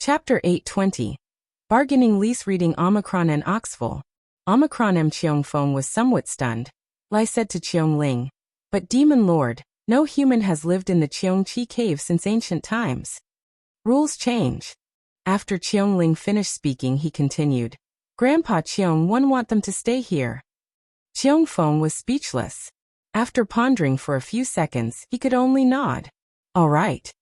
Chapter 820. Bargaining Lease reading Omicron and Oxville. Omicron M. Cheongfeng was somewhat stunned. Lai said to Cheongling, "But Demon Lord, no human has lived in the Cheongchi cave since ancient times. Rules change." After Cheongling finished speaking, he continued, "Grandpa Cheong wouldn't want them to stay here." Cheongfeng was speechless. After pondering for a few seconds, he could only nod. "All right."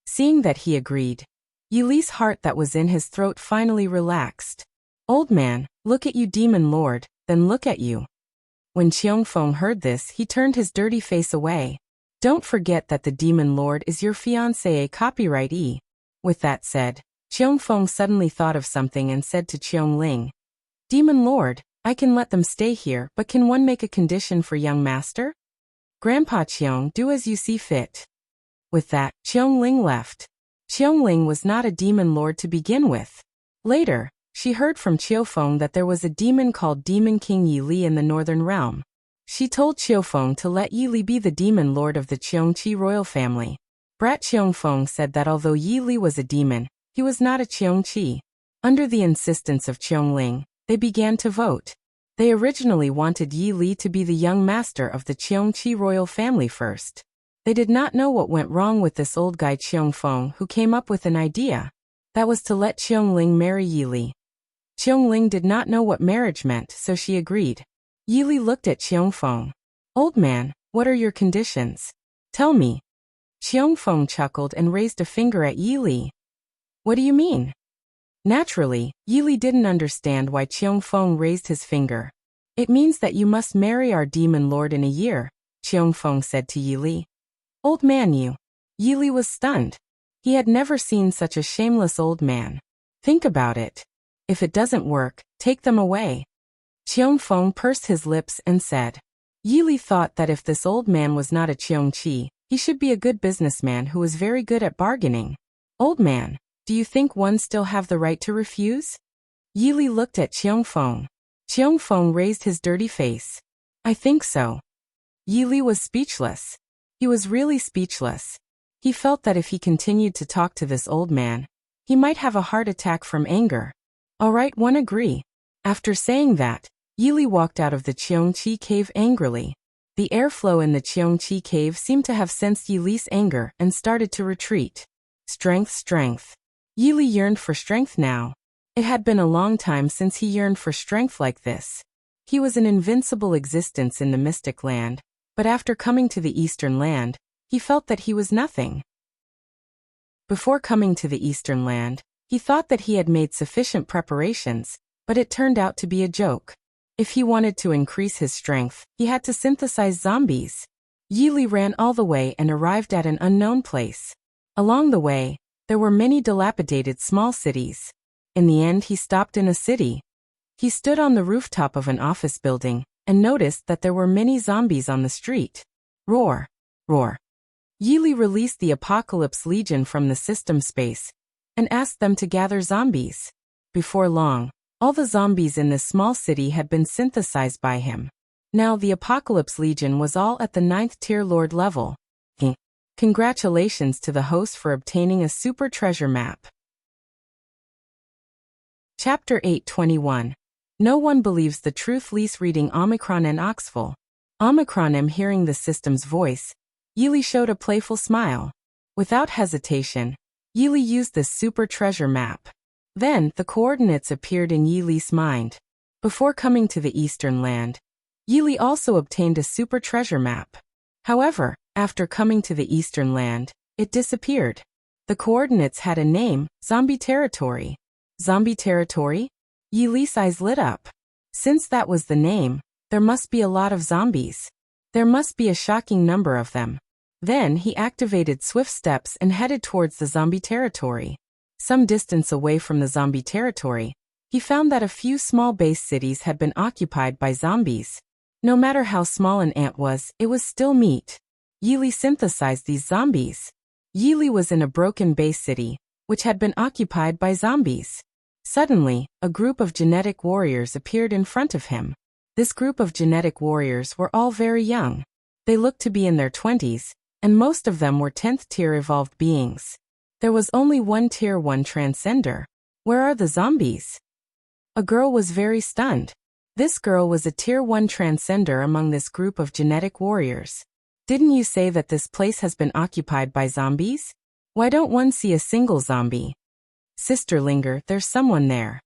Seeing that he agreed, Yili's heart that was in his throat finally relaxed. "Old man, look at you, Demon Lord, then look at you." When Cheongfeng heard this, he turned his dirty face away. "Don't forget that the Demon Lord is your fiancé, copyright. With that said, Cheongfeng suddenly thought of something and said to Cheongling, "Demon Lord, I can let them stay here, but can one make a condition for young master?" "Grandpa Cheong, do as you see fit." With that, Cheongling left. Cheongling was not a demon lord to begin with. Later, she heard from Cheofeng that there was a demon called Demon King Yili in the Northern Realm. She told Cheofeng to let Yili be the demon lord of the Cheongchi royal family. Brat Cheongfeng said that although Yili was a demon, he was not a Cheongchi. Under the insistence of Cheongling, they began to vote. They originally wanted Yili to be the young master of the Cheongchi royal family first. They did not know what went wrong with this old guy Cheongfeng, who came up with an idea. That was to let Cheongling marry Yili. Cheongling did not know what marriage meant, so she agreed. Yili looked at Cheongfeng. "Old man, what are your conditions? Tell me." Cheongfeng chuckled and raised a finger at Yili. "What do you mean?" Naturally, Yili didn't understand why Cheongfeng raised his finger. "It means that you must marry our demon lord in a year," Cheongfeng said to Yili. "Old man, you." Yili was stunned. He had never seen such a shameless old man. "Think about it. If it doesn't work, take them away." Cheongfeng pursed his lips and said. Yili thought that if this old man was not a Cheongchi, he should be a good businessman who was very good at bargaining. "Old man, do you think one still have the right to refuse?" Yili looked at Cheongfeng. Cheongfeng raised his dirty face. "I think so." Yili was speechless. He was really speechless. He felt that if he continued to talk to this old man, he might have a heart attack from anger. "All right, one agree." After saying that, Yili walked out of the Cheongchi cave angrily. The airflow in the Cheongchi cave seemed to have sensed Yili's anger and started to retreat. Strength, strength. Yili yearned for strength now. It had been a long time since he yearned for strength like this. He was an invincible existence in the mystic land, but after coming to the Eastern Land, he felt that he was nothing. Before coming to the Eastern Land, he thought that he had made sufficient preparations, but it turned out to be a joke. If he wanted to increase his strength, he had to synthesize zombies. Yili ran all the way and arrived at an unknown place. Along the way, there were many dilapidated small cities. In the end, he stopped in a city. He stood on the rooftop of an office building and noticed that there were many zombies on the street. Roar, roar. Yili released the Apocalypse Legion from the system space and asked them to gather zombies. Before long, all the zombies in this small city had been synthesized by him. Now the Apocalypse Legion was all at the 9th tier Lord level. Congratulations to the host for obtaining a super treasure map. Chapter 821. No one believes the truth. Lease reading Omicron and Oxville. Omicron M. Hearing the system's voice, Yili showed a playful smile. Without hesitation, Yili used the super treasure map. Then, the coordinates appeared in Yili's mind. Before coming to the Eastern Land, Yili also obtained a super treasure map. However, after coming to the Eastern Land, it disappeared. The coordinates had a name, Zombie Territory. Zombie Territory? Yili's eyes lit up. Since that was the name, there must be a lot of zombies. There must be a shocking number of them. Then he activated swift steps and headed towards the zombie territory. Some distance away from the zombie territory, he found that a few small base cities had been occupied by zombies. No matter how small an ant was, it was still meat. Yili synthesized these zombies. Yili was in a broken base city, which had been occupied by zombies. Suddenly, a group of genetic warriors appeared in front of him. This group of genetic warriors were all very young. They looked to be in their 20s, and most of them were 10th tier evolved beings. There was only one Tier 1 transcender. Where are the zombies? A girl was very stunned. This girl was a Tier 1 transcender among this group of genetic warriors. Didn't you say that this place has been occupied by zombies? Why don't one see a single zombie? Sister Linger, there's someone there.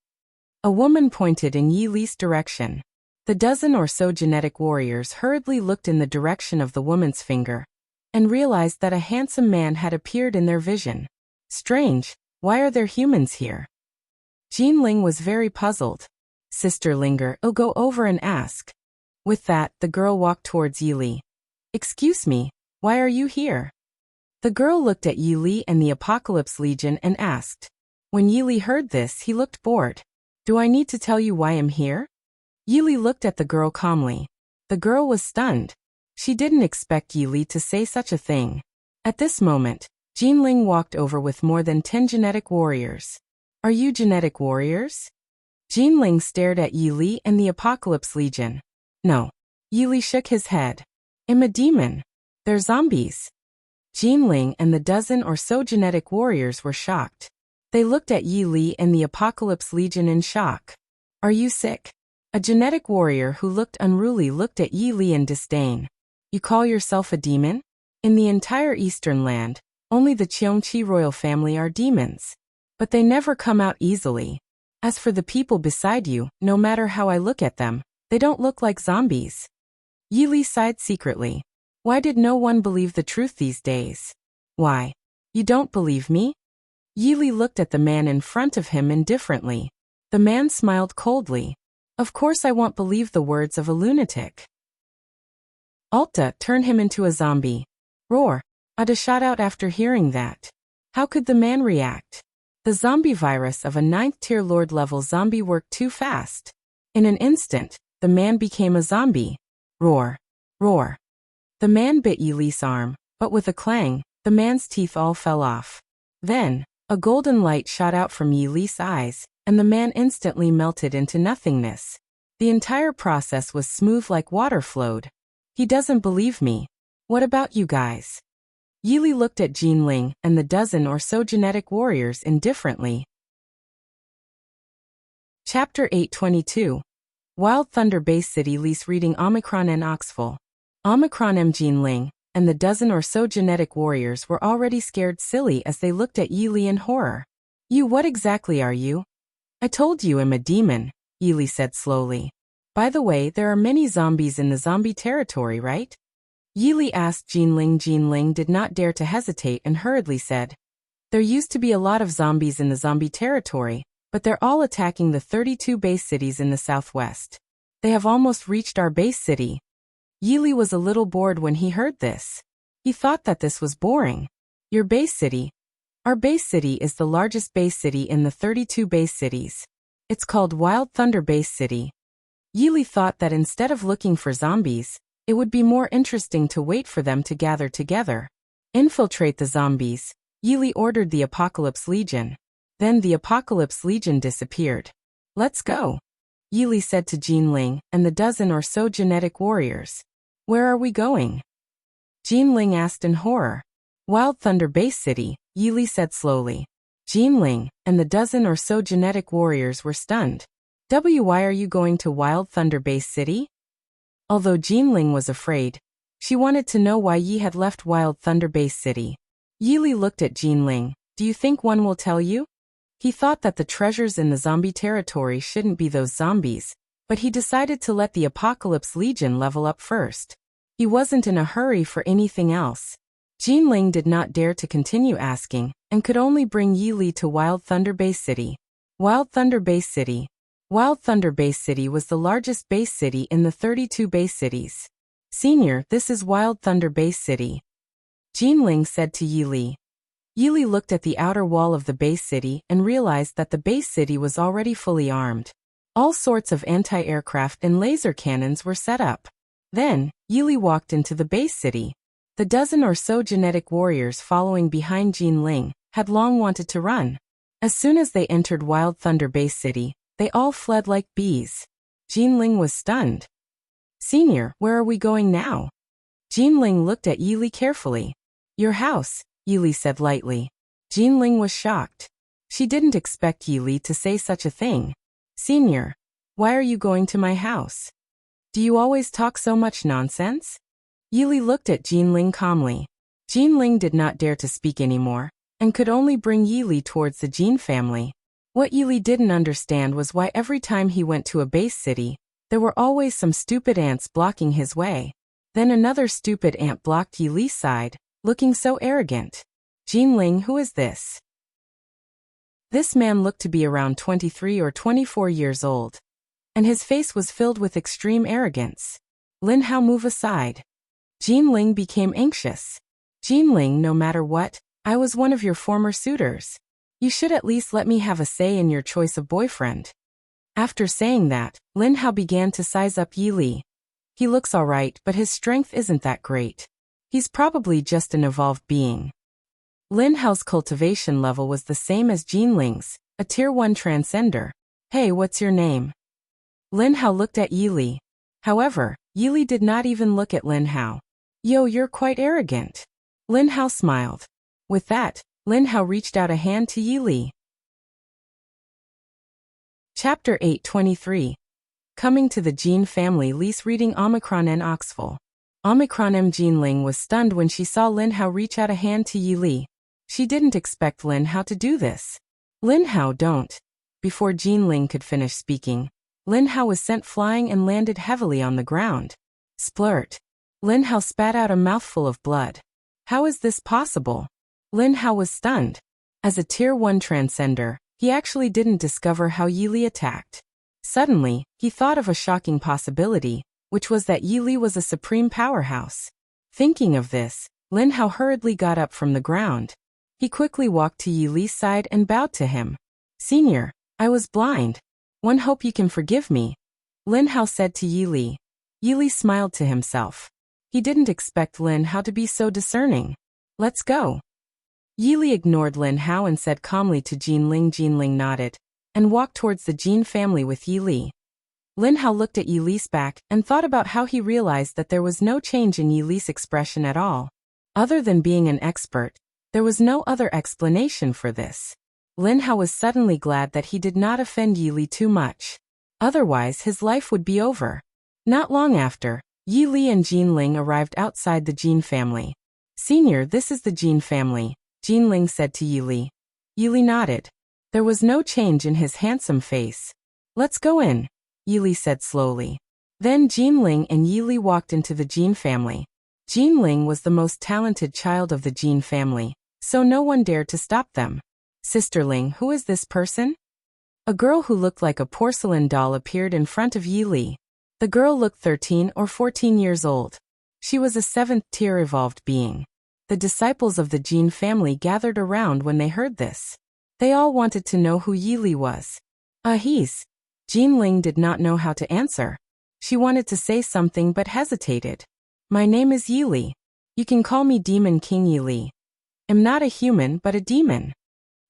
A woman pointed in Yi Li's direction. The dozen or so genetic warriors hurriedly looked in the direction of the woman's finger and realized that a handsome man had appeared in their vision. Strange, why are there humans here? Jean Ling was very puzzled. Sister Linger, I'll go over and ask. With that, the girl walked towards Yi Li. Excuse me, why are you here? The girl looked at Yi Li and the Apocalypse Legion and asked. When Yi Li heard this, he looked bored. Do I need to tell you why I'm here? Yi Li looked at the girl calmly. The girl was stunned. She didn't expect Yi Li to say such a thing. At this moment, Jean Ling walked over with more than 10 genetic warriors. Are you genetic warriors? Jean Ling stared at Yi Li and the Apocalypse Legion. No. Yi Li shook his head. I'm a demon. They're zombies. Jean Ling and the dozen or so genetic warriors were shocked. They looked at Yi Li and the Apocalypse Legion in shock. Are you sick? A genetic warrior who looked unruly looked at Yi Li in disdain. You call yourself a demon? In the entire Eastern land, only the Cheongqi royal family are demons. But they never come out easily. As for the people beside you, no matter how I look at them, they don't look like zombies. Yi Li sighed secretly. Why did no one believe the truth these days? Why? You don't believe me? Yi Li looked at the man in front of him indifferently. The man smiled coldly. Of course I won't believe the words of a lunatic. Alta, turn him into a zombie. Roar. Ada shot out after hearing that. How could the man react? The zombie virus of a 9th tier lord level zombie worked too fast. In an instant, the man became a zombie. Roar. Roar. The man bit Yi Li's arm, but with a clang, the man's teeth all fell off. Then, a golden light shot out from Yi Li's eyes, and the man instantly melted into nothingness. The entire process was smooth like water flowed. He doesn't believe me. What about you guys? Yi Li looked at Jean Ling and the dozen or so genetic warriors indifferently. Chapter 822. Wild Thunder Base City Lease reading Omicron and Oxful. Omicron M. Jean Ling and the dozen or so genetic warriors were already scared silly as they looked at Yi Li in horror. You, what exactly are you? I told you I'm a demon, Yi Li said slowly. By the way, there are many zombies in the zombie territory, right? Yi Li asked Jean Ling. Jean Ling did not dare to hesitate and hurriedly said, there used to be a lot of zombies in the zombie territory, but they're all attacking the 32 base cities in the southwest. They have almost reached our base city. Yi Li was a little bored when he heard this. He thought that this was boring. Your base city? Our base city is the largest base city in the 32 base cities. It's called Wild Thunder Base City. Yi Li thought that instead of looking for zombies, it would be more interesting to wait for them to gather together. Infiltrate the zombies, Yi Li ordered the Apocalypse Legion. Then the Apocalypse Legion disappeared. Let's go, Yi Li said to Jean Ling and the dozen or so genetic warriors. Where are we going? Jean Ling asked in horror. Wild Thunder Base City, Yi Li said slowly. Jean Ling and the dozen or so genetic warriors were stunned. Why are you going to Wild Thunder Base City? Although Jean Ling was afraid, she wanted to know why Yi had left Wild Thunder Base City. Yi Li looked at Jean Ling. Do you think one will tell you? He thought that the treasures in the zombie territory shouldn't be those zombies, but he decided to let the Apocalypse Legion level up first. He wasn't in a hurry for anything else. Jean Ling did not dare to continue asking, and could only bring Yi Li to Wild Thunder Base City. Wild Thunder Base City. Wild Thunder Base City was the largest base city in the 32 base cities. Senior, this is Wild Thunder Base City, Jean Ling said to Yi Li. Yi Li looked at the outer wall of the base city and realized that the base city was already fully armed. All sorts of anti-aircraft and laser cannons were set up. Then, Yi Li walked into the base city. The dozen or so genetic warriors following behind Jean Ling had long wanted to run. As soon as they entered Wild Thunder Base City, they all fled like bees. Jean Ling was stunned. Senior, where are we going now? Jean Ling looked at Yi Li carefully. Your house, Yi Li said lightly. Jinling was shocked. She didn't expect Yili to say such a thing. Senior, why are you going to my house? Do you always talk so much nonsense? Yili looked at Jinling calmly. Jinling did not dare to speak anymore, and could only bring Yili towards the Jin family. What Yili didn't understand was why every time he went to a base city, there were always some stupid ants blocking his way. Then another stupid ant blocked Yili's side, looking so arrogant. Jinling, who is this? This man looked to be around 23 or 24 years old, and his face was filled with extreme arrogance. Lin Hao, move aside. Jinling became anxious. Jinling, no matter what, I was one of your former suitors. You should at least let me have a say in your choice of boyfriend. After saying that, Lin Hao began to size up Yili. He looks alright, but his strength isn't that great. He's probably just an evolved being. Lin Hao's cultivation level was the same as Jinling's, a Tier 1 transcender. Hey, what's your name? Lin Hao looked at Yili. However, Yili did not even look at Lin Hao. Yo, you're quite arrogant. Lin Hao smiled. With that, Lin Hao reached out a hand to Yili. Chapter 823. Coming to the Jin family. Lease reading Omicron and Oxful. Omicron M. Jinling was stunned when she saw Lin Hao reach out a hand to Yili. She didn't expect Lin Hao to do this. Lin Hao, don't. Before Jinling could finish speaking, Lin Hao was sent flying and landed heavily on the ground. Splurt. Lin Hao spat out a mouthful of blood. How is this possible? Lin Hao was stunned. As a Tier 1 transcender, he actually didn't discover how Yili attacked. Suddenly, he thought of a shocking possibility, which was that Yili was a supreme powerhouse. Thinking of this, Lin Hao hurriedly got up from the ground. He quickly walked to Yili's side and bowed to him. Senior, I was blind. One hope you can forgive me, Lin Hao said to Yili. Yili smiled to himself. He didn't expect Lin Hao to be so discerning. Let's go. Yili ignored Lin Hao and said calmly to Jinling. Jinling nodded, and walked towards the Jin family with Yili. Lin Hao looked at Yili's back and thought about how he realized that there was no change in Yili's expression at all. Other than being an expert, there was no other explanation for this. Lin Hao was suddenly glad that he did not offend Yili too much. Otherwise his life would be over. Not long after, Yili and Jinling arrived outside the Jin family. Senior, this is the Jin family, Jinling said to Yili. Yili nodded. There was no change in his handsome face. Let's go in, Yili said slowly. Then Jinling and Yili walked into the Jin family. Jinling was the most talented child of the Jin family, so no one dared to stop them. Sisterling, who is this person? A girl who looked like a porcelain doll appeared in front of Yili. The girl looked 13 or 14 years old. She was a 7th-tier evolved being. The disciples of the Jin family gathered around when they heard this. They all wanted to know who Yili was. He's. Jinling did not know how to answer. She wanted to say something but hesitated. My name is Yili. You can call me Demon King Yili. I'm not a human but a demon.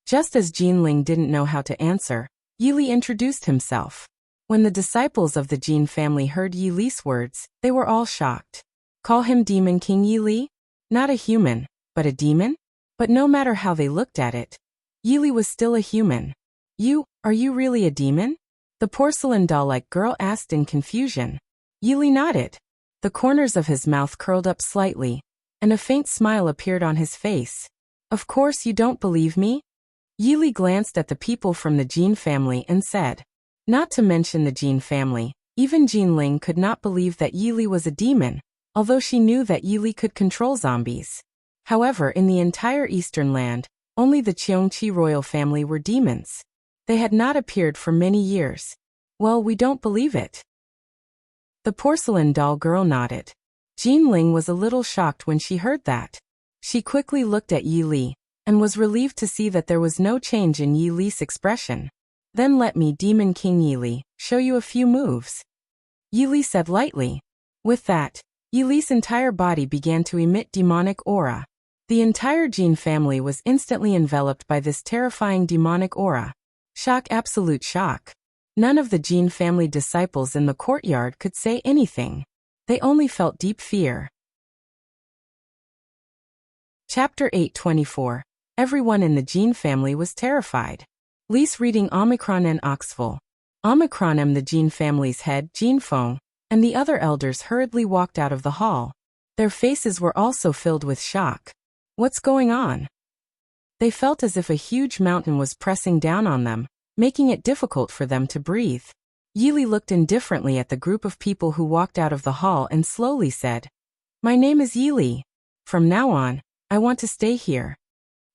Just as Jinling didn't know how to answer, Yili introduced himself. When the disciples of the Jin family heard Yili's words, they were all shocked. Call him Demon King Yili? Not a human, but a demon? But no matter how they looked at it, Yili was still a human. Are you really a demon? The porcelain doll-like girl asked in confusion. Yili nodded. The corners of his mouth curled up slightly, and a faint smile appeared on his face. Of course you don't believe me? Yili glanced at the people from the Jin family and said. Not to mention the Jin family, even Jinling could not believe that Yili was a demon, although she knew that Yili could control zombies. However, in the entire Eastern land, only the Cheongqi royal family were demons. They had not appeared for many years. Well, we don't believe it. The porcelain doll girl nodded. Jinling was a little shocked when she heard that. She quickly looked at Yili, and was relieved to see that there was no change in Yili's expression. Then let me, Demon King Yili, show you a few moves. Yili said lightly. With that, Yili's entire body began to emit demonic aura. The entire Jin family was instantly enveloped by this terrifying demonic aura. Shock, absolute shock. None of the Jin family disciples in the courtyard could say anything. They only felt deep fear. Chapter 824. Everyone in the Jean family was terrified. Lise reading Omicron and Oxful. Omicron the Jean family's head, Jean Feng, and the other elders hurriedly walked out of the hall. Their faces were also filled with shock. What's going on? They felt as if a huge mountain was pressing down on them, making it difficult for them to breathe. Yili looked indifferently at the group of people who walked out of the hall and slowly said, "My name is Yili. From now on, I want to stay here."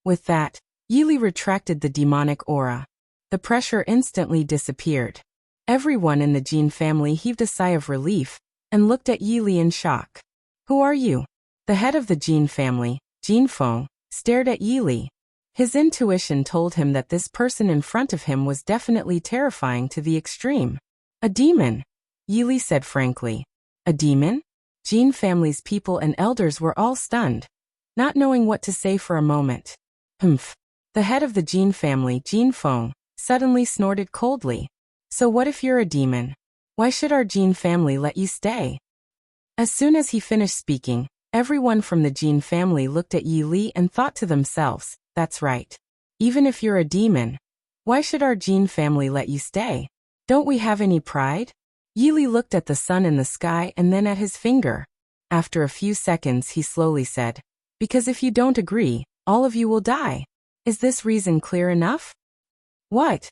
With that, Yili retracted the demonic aura. The pressure instantly disappeared. Everyone in the Jean family heaved a sigh of relief and looked at Yili in shock. "Who are you?" The head of the Jean family, Jean Feng, stared at Yili. His intuition told him that this person in front of him was definitely terrifying to the extreme. "A demon," Yili said frankly. "A demon?" Jean family's people and elders were all stunned, not knowing what to say for a moment. Humph. The head of the Jean family, Jean Feng, suddenly snorted coldly. "So what if you're a demon? Why should our Jean family let you stay?" As soon as he finished speaking, everyone from the Jean family looked at Yi Li and thought to themselves, "That's right. Even if you're a demon, why should our Jean family let you stay? Don't we have any pride?" Yi Li looked at the sun in the sky and then at his finger. After a few seconds he slowly said, "Because if you don't agree, all of you will die. Is this reason clear enough?" "What?"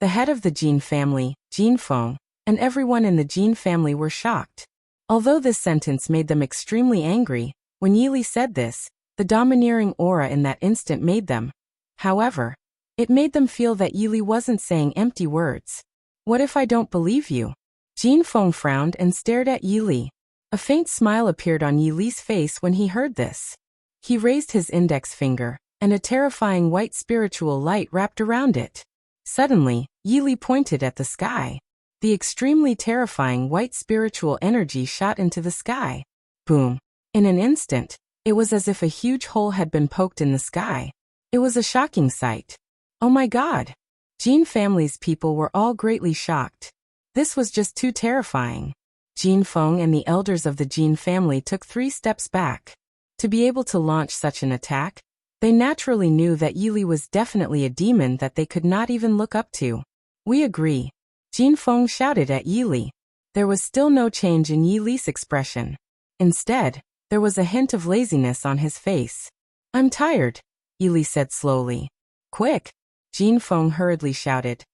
The head of the Jean family, Jean Feng, and everyone in the Jean family were shocked. Although this sentence made them extremely angry, when Yi Li said this, the domineering aura in that instant made them. However, it made them feel that Yi Li wasn't saying empty words. "What if I don't believe you?" Jean Feng frowned and stared at Yi Li. A faint smile appeared on Yi Li's face when he heard this. He raised his index finger, and a terrifying white spiritual light wrapped around it. Suddenly, Yi Li pointed at the sky. The extremely terrifying white spiritual energy shot into the sky. Boom. In an instant, it was as if a huge hole had been poked in the sky. It was a shocking sight. "Oh my God!" Jean family's people were all greatly shocked. This was just too terrifying. Jean Feng and the elders of the Jean family took 3 steps back. To be able to launch such an attack, they naturally knew that Yi Li was definitely a demon that they could not even look up to. "We agree." Jean Feng shouted at Yi Li. There was still no change in Yi Li's expression. Instead, there was a hint of laziness on his face. "I'm tired," Yi Li said slowly. "Quick!" Jean Feng hurriedly shouted.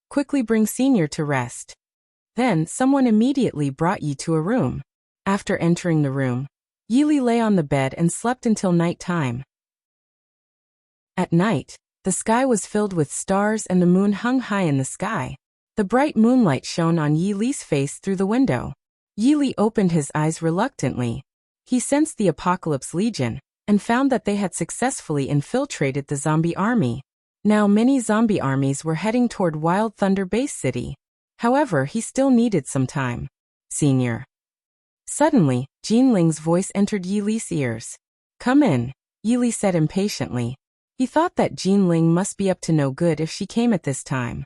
"Quickly bring Senior to rest." Then someone immediately brought Yi to a room. After entering the room, Yi Li lay on the bed and slept until night time. At night, the sky was filled with stars and the moon hung high in the sky. The bright moonlight shone on Yi Li's face through the window. Yi Li opened his eyes reluctantly. He sensed the Apocalypse Legion, and found that they had successfully infiltrated the zombie army. Now many zombie armies were heading toward Wild Thunder Base City. However, he still needed some time. "Senior." Suddenly, Jean Ling's voice entered Yi Li's ears. "Come in," Yi Li said impatiently. He thought that Jean Ling must be up to no good if she came at this time.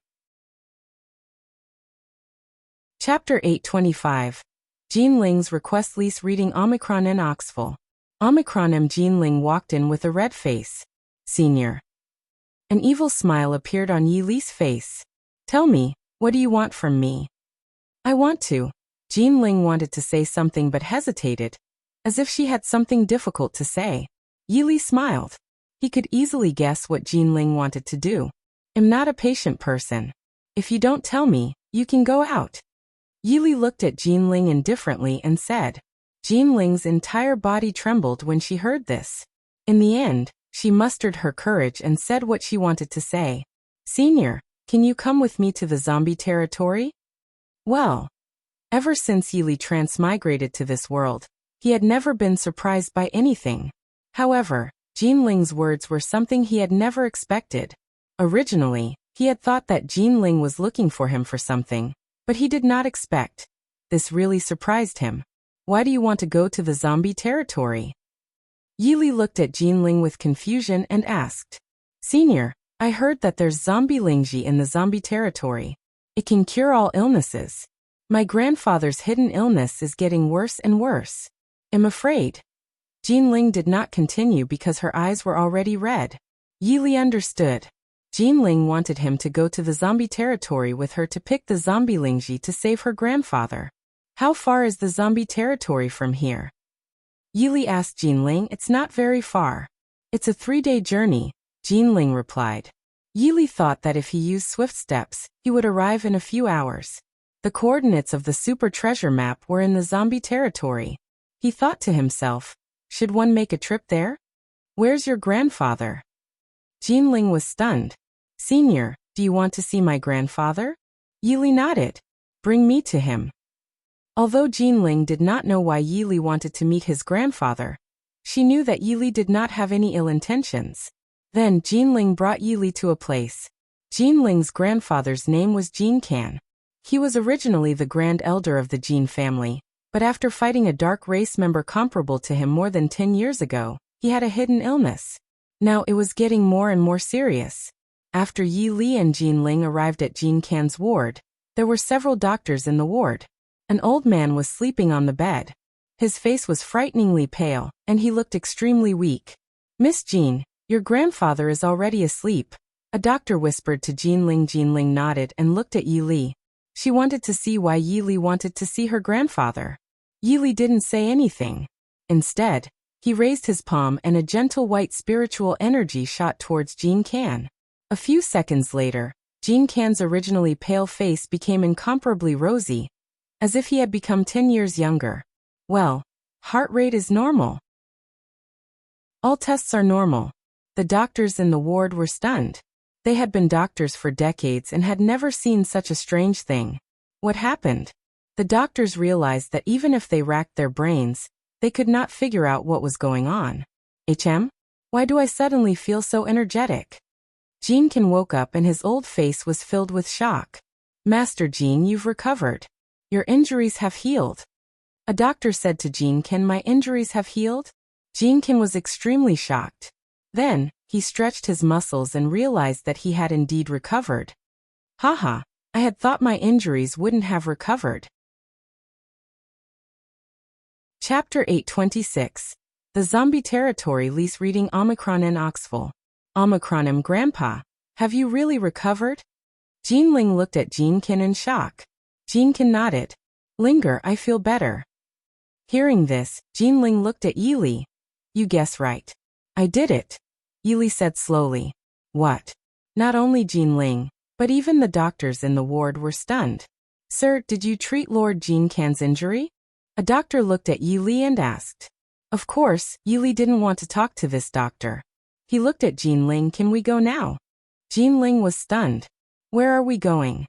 Chapter 825. Jean Ling's request. Lise reading Omicron and Oxful. Omicron. Jean Ling walked in with a red face. "Senior." An evil smile appeared on Yi Li's face. "Tell me, what do you want from me?" "I want to." Jean Ling wanted to say something but hesitated, as if she had something difficult to say. Yi Li smiled. He could easily guess what Jean Ling wanted to do. "I'm not a patient person. If you don't tell me, you can go out." Yi Li looked at Jean Ling indifferently and said. Jean Ling's entire body trembled when she heard this. In the end, she mustered her courage and said what she wanted to say. "Senior, can you come with me to the zombie territory?" Well, ever since Yi Li transmigrated to this world, he had never been surprised by anything. However, Jean Ling's words were something he had never expected. Originally, he had thought that Jean Ling was looking for him for something, but he did not expect. This really surprised him. "Why do you want to go to the zombie territory?" Yi Li looked at Jean Ling with confusion and asked. "Senior, I heard that there's zombie Lingji in the zombie territory. It can cure all illnesses. My grandfather's hidden illness is getting worse and worse. I'm afraid." Jean Ling did not continue because her eyes were already red. Yili understood. Jinling wanted him to go to the zombie territory with her to pick the zombie Lingji to save her grandfather. How far is the zombie territory from here? Yili asked Jinling. It's not very far. It's a 3-day journey, Jinling replied. Yili thought that if he used swift steps, he would arrive in a few hours. The coordinates of the super treasure map were in the zombie territory. He thought to himself, should one make a trip there? Where's your grandfather? Jinling was stunned. Senior, do you want to see my grandfather? Yili nodded. Bring me to him. Although Jinling did not know why Yili wanted to meet his grandfather, she knew that Yili did not have any ill intentions. Then Jinling brought Yili to a place. Jinling's grandfather's name was Jin Kan. He was originally the grand elder of the Jin family, but after fighting a dark race member comparable to him more than 10 years ago, he had a hidden illness. Now it was getting more and more serious. After Yi Li and Jinling arrived at Jin Kan's ward, there were several doctors in the ward. An old man was sleeping on the bed. His face was frighteningly pale, and he looked extremely weak. Miss Jin, your grandfather is already asleep, a doctor whispered to Jinling. Jinling nodded and looked at Yi Li. She wanted to see why Yi Li wanted to see her grandfather. Yi Li didn't say anything. Instead, he raised his palm and a gentle white spiritual energy shot towards Jin Kan. A few seconds later, Jin Kan's originally pale face became incomparably rosy, as if he had become 10 years younger. Well, heart rate is normal. All tests are normal. The doctors in the ward were stunned. They had been doctors for decades and had never seen such a strange thing. What happened? The doctors realized that even if they racked their brains, they could not figure out what was going on. Why do I suddenly feel so energetic? Jin Kan woke up and his old face was filled with shock. Master Jin, you've recovered. Your injuries have healed. A doctor said to Jin Kan, my injuries have healed? Jin Kan was extremely shocked. Then, he stretched his muscles and realized that he had indeed recovered. Haha, I had thought my injuries wouldn't have recovered. Chapter 826. The Zombie Territory. Lease reading Omicron and Oxful. Omicron, Grandpa, have you really recovered? Jinling looked at Jin Kan in shock. Jin Kan nodded. Linger, I feel better. Hearing this, Jinling looked at Yi Li. You guess right. I did it. Yi Li said slowly. What? Not only Jinling, but even the doctors in the ward were stunned. Sir, did you treat Lord Jin Kan's injury? A doctor looked at Yi Li and asked. Of course, Yi Li didn't want to talk to this doctor. He looked at Jinling. Can we go now? Jinling was stunned. Where are we going?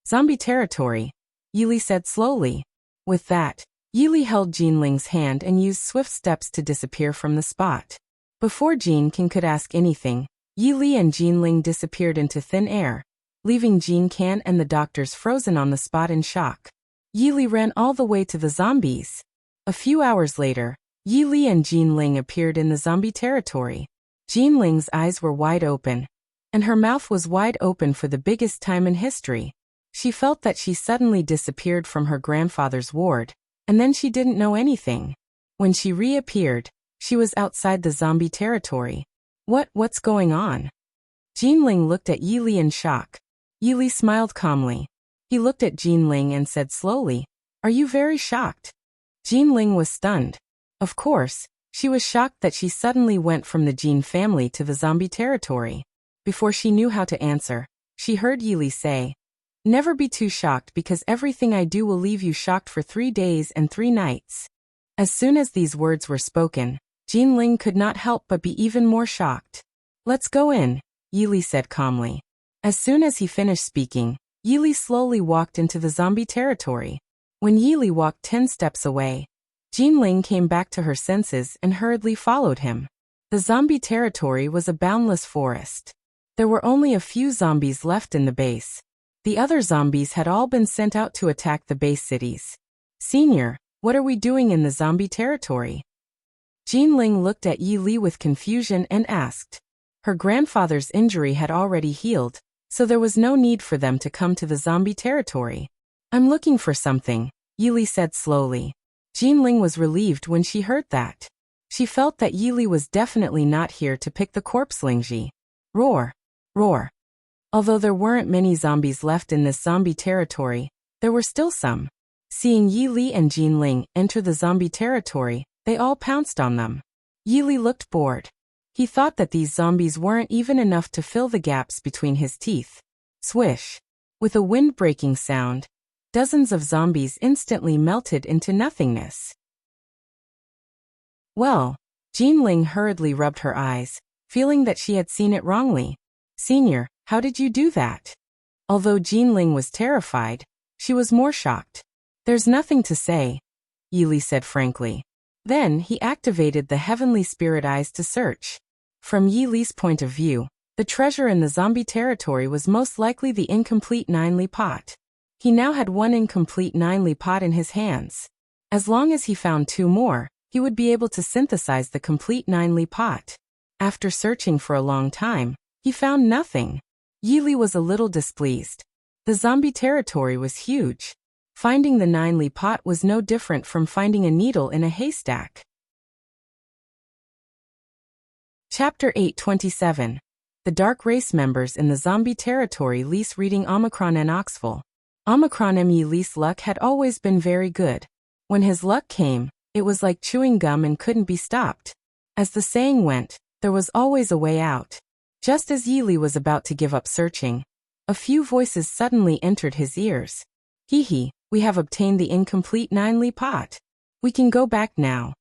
Zombie territory, Yi Li said slowly. With that, Yi Li held Jinling's hand and used swift steps to disappear from the spot. Before Jin Kan could ask anything, Yi Li and Jinling disappeared into thin air, leaving Jin Kan and the doctors frozen on the spot in shock. Yi Li ran all the way to the zombies. A few hours later, Yi Li and Jinling appeared in the zombie territory. Jinling's eyes were wide open, and her mouth was wide open for the biggest time in history. She felt that she suddenly disappeared from her grandfather's ward, and then she didn't know anything. When she reappeared, she was outside the zombie territory. What's going on? Jinling looked at Yi Li in shock. Yi Li smiled calmly. He looked at Jinling and said slowly, Are you very shocked? Jinling was stunned. Of course, she was shocked that she suddenly went from the Jin family to the zombie territory. Before she knew how to answer, she heard Yi Li say, Never be too shocked because everything I do will leave you shocked for 3 days and 3 nights. As soon as these words were spoken, Jinling could not help but be even more shocked. Let's go in, Yi Li said calmly. As soon as he finished speaking, Yi Li slowly walked into the zombie territory. When Yi Li walked 10 steps away, Jinling came back to her senses and hurriedly followed him. The zombie territory was a boundless forest. There were only a few zombies left in the base. The other zombies had all been sent out to attack the base cities. Senior, what are we doing in the zombie territory? Jinling looked at Yi Li with confusion and asked. Her grandfather's injury had already healed, so there was no need for them to come to the zombie territory. I'm looking for something, Yi Li said slowly. Jinling was relieved when she heard that. She felt that Yili was definitely not here to pick the corpse Lingji. Roar! Roar! Although there weren't many zombies left in this zombie territory, there were still some. Seeing Yili and Jinling enter the zombie territory, they all pounced on them. Yili looked bored. He thought that these zombies weren't even enough to fill the gaps between his teeth. Swish! With a wind-breaking sound, dozens of zombies instantly melted into nothingness. Well, Jinling hurriedly rubbed her eyes, feeling that she had seen it wrongly. Senior, how did you do that? Although Jinling was terrified, she was more shocked. There's nothing to say, Yili said frankly. Then he activated the heavenly spirit eyes to search. From Yili's point of view, the treasure in the zombie territory was most likely the incomplete 9-li pot. He now had one incomplete 9-li pot in his hands. As long as he found 2 more, he would be able to synthesize the complete 9-li pot. After searching for a long time, he found nothing. Yili was a little displeased. The zombie territory was huge. Finding the 9-li pot was no different from finding a needle in a haystack. Chapter 827. The Dark Race members in the zombie territory lease reading Omicron and Oxful. Omicron Yili's luck had always been very good. When his luck came, it was like chewing gum and couldn't be stopped. As the saying went, there was always a way out. Just as Yili was about to give up searching, a few voices suddenly entered his ears. Hee, we have obtained the incomplete 9-li pot. We can go back now.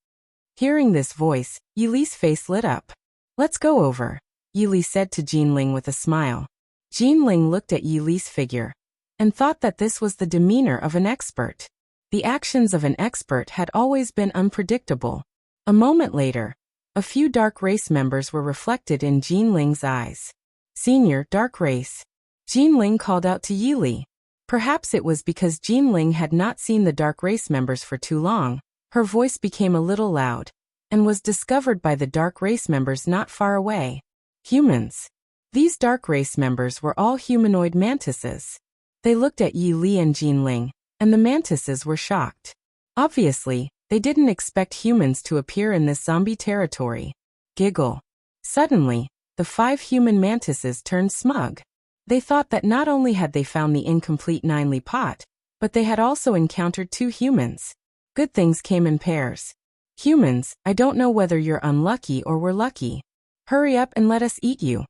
Hearing this voice, Yili's face lit up. Let's go over, Yili said to Jinling with a smile. Jinling looked at Yili's figure and thought that this was the demeanor of an expert. The actions of an expert had always been unpredictable. A moment later, a few Dark Race members were reflected in Jinling's eyes. Senior Dark Race. Jinling called out to Yili. Perhaps it was because Jinling had not seen the Dark Race members for too long. Her voice became a little loud and was discovered by the Dark Race members not far away. Humans. These Dark Race members were all humanoid mantises. They looked at Yili and Jinling, and the mantises were shocked. Obviously, they didn't expect humans to appear in this zombie territory. Giggle. Suddenly, the 5 human mantises turned smug. They thought that not only had they found the incomplete 9-li pot, but they had also encountered 2 humans. Good things came in pairs. Humans, I don't know whether you're unlucky or we're lucky. Hurry up and let us eat you.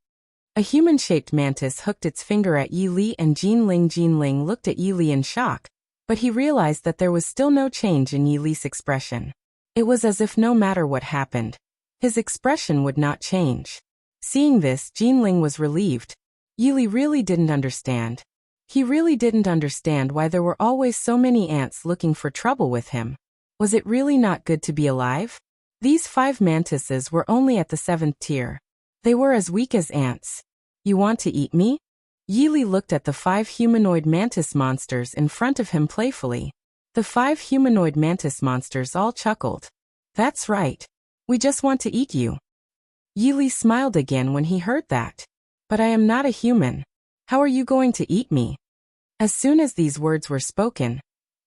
A human-shaped mantis hooked its finger at Yili and Jinling. Jinling looked at Yili in shock, but he realized that there was still no change in Yili's expression. It was as if no matter what happened, his expression would not change. Seeing this, Jinling was relieved. Yili really didn't understand. He really didn't understand why there were always so many ants looking for trouble with him. Was it really not good to be alive? These 5 mantises were only at the 7th tier. They were as weak as ants. You want to eat me? Yili looked at the 5 humanoid mantis monsters in front of him playfully. The 5 humanoid mantis monsters all chuckled. That's right. We just want to eat you. Yili smiled again when he heard that. But I am not a human. How are you going to eat me? As soon as these words were spoken,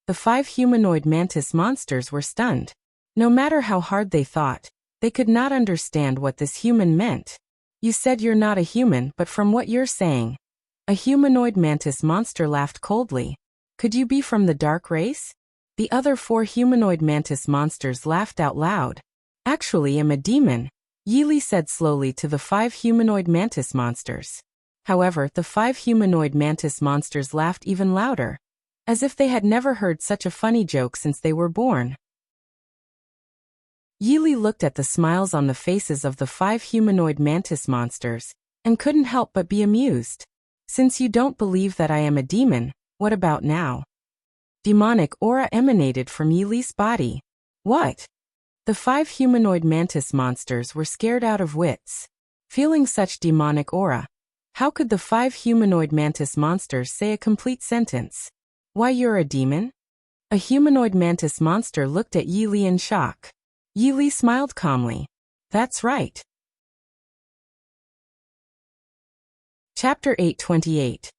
the 5 humanoid mantis monsters were stunned. No matter how hard they thought, they could not understand what this human meant. You said you're not a human, but from what you're saying, a humanoid mantis monster laughed coldly. Could you be from the Dark Race? The other 4 humanoid mantis monsters laughed out loud. Actually, I'm a demon, Yili said slowly to the 5 humanoid mantis monsters. However, the 5 humanoid mantis monsters laughed even louder, as if they had never heard such a funny joke since they were born. Yili looked at the smiles on the faces of the 5 humanoid mantis monsters, and couldn't help but be amused. Since you don't believe that I am a demon, what about now? Demonic aura emanated from Yili's body. What? The 5 humanoid mantis monsters were scared out of wits. Feeling such demonic aura, how could the 5 humanoid mantis monsters say a complete sentence? Why, you're a demon? A humanoid mantis monster looked at Yili in shock. Yili smiled calmly. That's right. Chapter 828.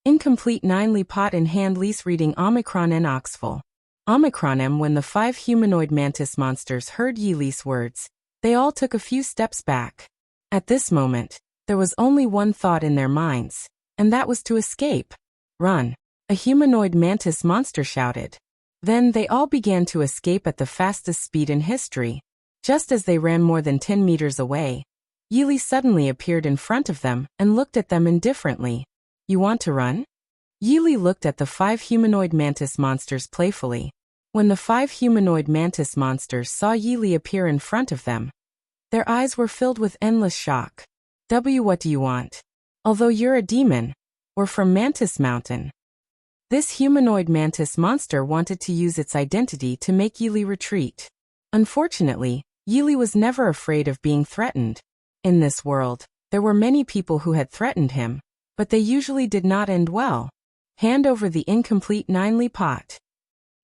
Incomplete 9-li pot in hand lease reading Omicron and Oxful. Omicron. When the 5 humanoid mantis monsters heard Yili's words, they all took a few steps back. At this moment, there was only one thought in their minds, and that was to escape. Run! A humanoid mantis monster shouted. Then they all began to escape at the fastest speed in history. Just as they ran more than 10 meters away, Yili suddenly appeared in front of them and looked at them indifferently. You want to run? Yili looked at the 5 humanoid mantis monsters playfully. When the 5 humanoid mantis monsters saw Yili appear in front of them, their eyes were filled with endless shock. What do you want? Although you're a demon, or from Mantis Mountain. This humanoid mantis monster wanted to use its identity to make Yili retreat. Unfortunately, Yili was never afraid of being threatened. In this world, there were many people who had threatened him, but they usually did not end well. Hand over the incomplete 9-li pot.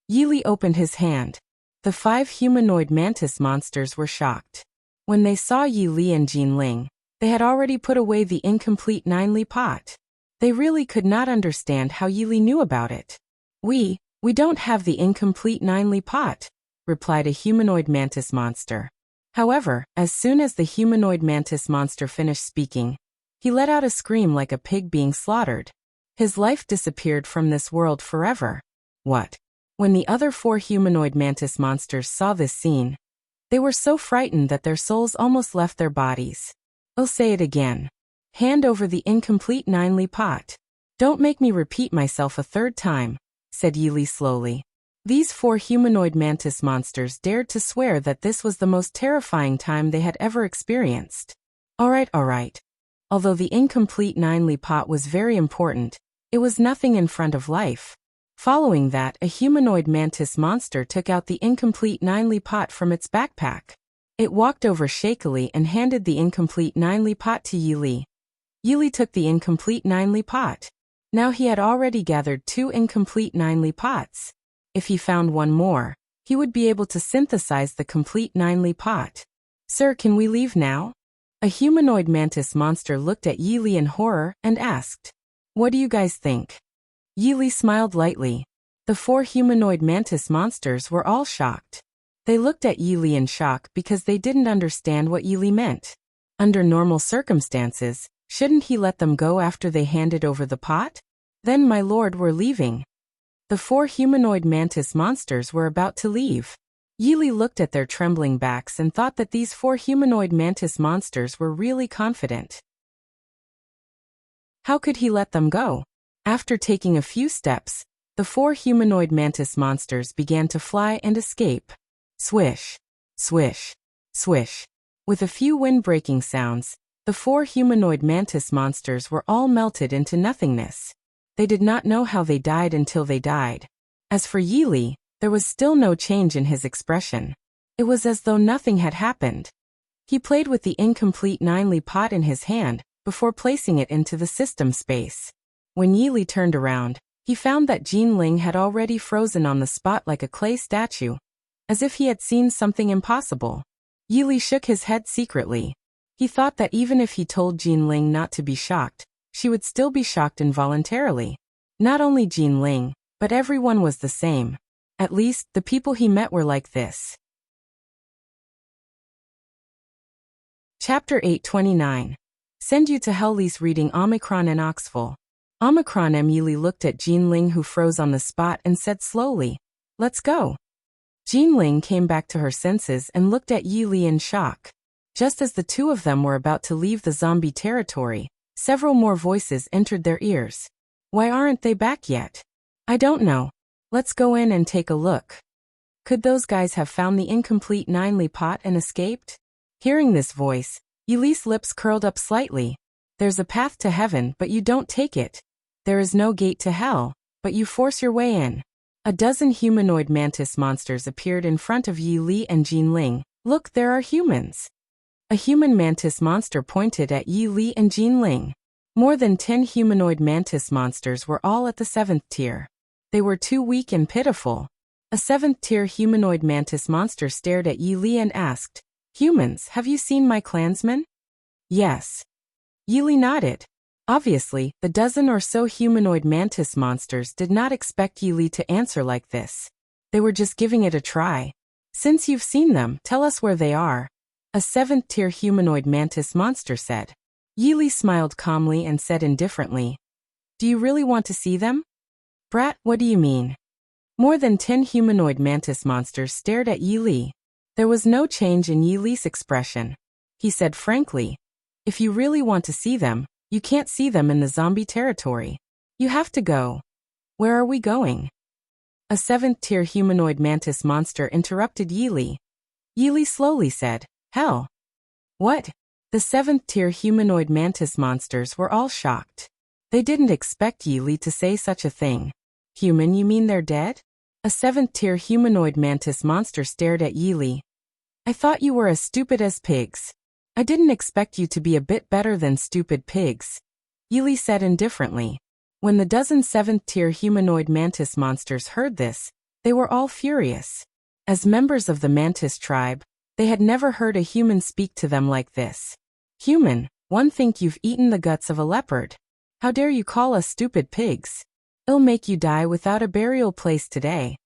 Yili opened his hand. The 5 humanoid mantis monsters were shocked. When they saw Yili and Jinling, they had already put away the incomplete 9-li pot. They really could not understand how Yili knew about it. We don't have the incomplete 9-li pot, replied a humanoid mantis monster. However, as soon as the humanoid mantis monster finished speaking, he let out a scream like a pig being slaughtered. His life disappeared from this world forever. What? When the other 4 humanoid mantis monsters saw this scene, they were so frightened that their souls almost left their bodies. I'll say it again. Hand over the incomplete 9-li pot. Don't make me repeat myself a third time, said Yili slowly. These 4 humanoid mantis monsters dared to swear that this was the most terrifying time they had ever experienced. All right. Although the incomplete 9-li pot was very important, it was nothing in front of life. Following that, a humanoid mantis monster took out the incomplete 9-li pot from its backpack. It walked over shakily and handed the incomplete 9-li pot to Yili. Yili took the incomplete 9-li pot. Now he had already gathered 2 incomplete 9-li pots. If he found one more, he would be able to synthesize the complete 9-li pot. Sir, can we leave now? A humanoid mantis monster looked at Yili in horror and asked, What do you guys think? Yili smiled lightly. The 4 humanoid mantis monsters were all shocked. They looked at Yili in shock because they didn't understand what Yili meant. Under normal circumstances, shouldn't he let them go after they handed over the pot? Then, my lord, we're leaving. The 4 humanoid mantis monsters were about to leave. Yili looked at their trembling backs and thought that these 4 humanoid mantis monsters were really confident. How could he let them go? After taking a few steps, the 4 humanoid mantis monsters began to fly and escape. Swish, swish, swish. With a few wind-breaking sounds, the 4 humanoid mantis monsters were all melted into nothingness. They did not know how they died until they died. As for Yili, there was still no change in his expression. It was as though nothing had happened. He played with the incomplete 9-li pot in his hand before placing it into the system space. When Yili turned around, he found that Jinling had already frozen on the spot like a clay statue, as if he had seen something impossible. Yili shook his head secretly. He thought that even if he told Jinling not to be shocked, she would still be shocked involuntarily. Not only Jinling, but everyone was the same. At least, the people he met were like this. Chapter 829. Send you to hell. Lease reading Omicron and Oxful. Omicron. Yili looked at Jinling, who froze on the spot, and said slowly, Let's go. Jinling came back to her senses and looked at Yili in shock. Just as the two of them were about to leave the zombie territory, several more voices entered their ears. Why aren't they back yet? I don't know. Let's go in and take a look. Could those guys have found the incomplete 9-li pot and escaped? Hearing this voice, Yili's lips curled up slightly. There's a path to heaven, but you don't take it. There is no gate to hell, but you force your way in. A dozen humanoid mantis monsters appeared in front of Yili and Jinling. Look, there are humans. A human mantis monster pointed at Yili and Jinling. More than 10 humanoid mantis monsters were all at the 7th tier. They were too weak and pitiful. A 7th tier humanoid mantis monster stared at Yili and asked, Humans, have you seen my clansmen? Yes. Yili nodded. Obviously, the dozen or so humanoid mantis monsters did not expect Yili to answer like this. They were just giving it a try. Since you've seen them, tell us where they are. A 7th-tier humanoid mantis monster said. Yili smiled calmly and said indifferently, "Do you really want to see them?" "Brat, what do you mean?" More than 10 humanoid mantis monsters stared at Yili. There was no change in Yili's expression. He said frankly, "If you really want to see them, you can't see them in the zombie territory. You have to go." "Where are we going?" A 7th-tier humanoid mantis monster interrupted Yili. Yili slowly said, "Hell." "What?" The 7th-tier humanoid mantis monsters were all shocked. They didn't expect Yili to say such a thing. "Human, you mean they're dead?" A 7th-tier humanoid mantis monster stared at Yili. "I thought you were as stupid as pigs. I didn't expect you to be a bit better than stupid pigs," Yili said indifferently. When the dozen 7th-tier humanoid mantis monsters heard this, they were all furious. As members of the mantis tribe, they had never heard a human speak to them like this. "Human, one think you've eaten the guts of a leopard. How dare you call us stupid pigs? It'll make you die without a burial place today."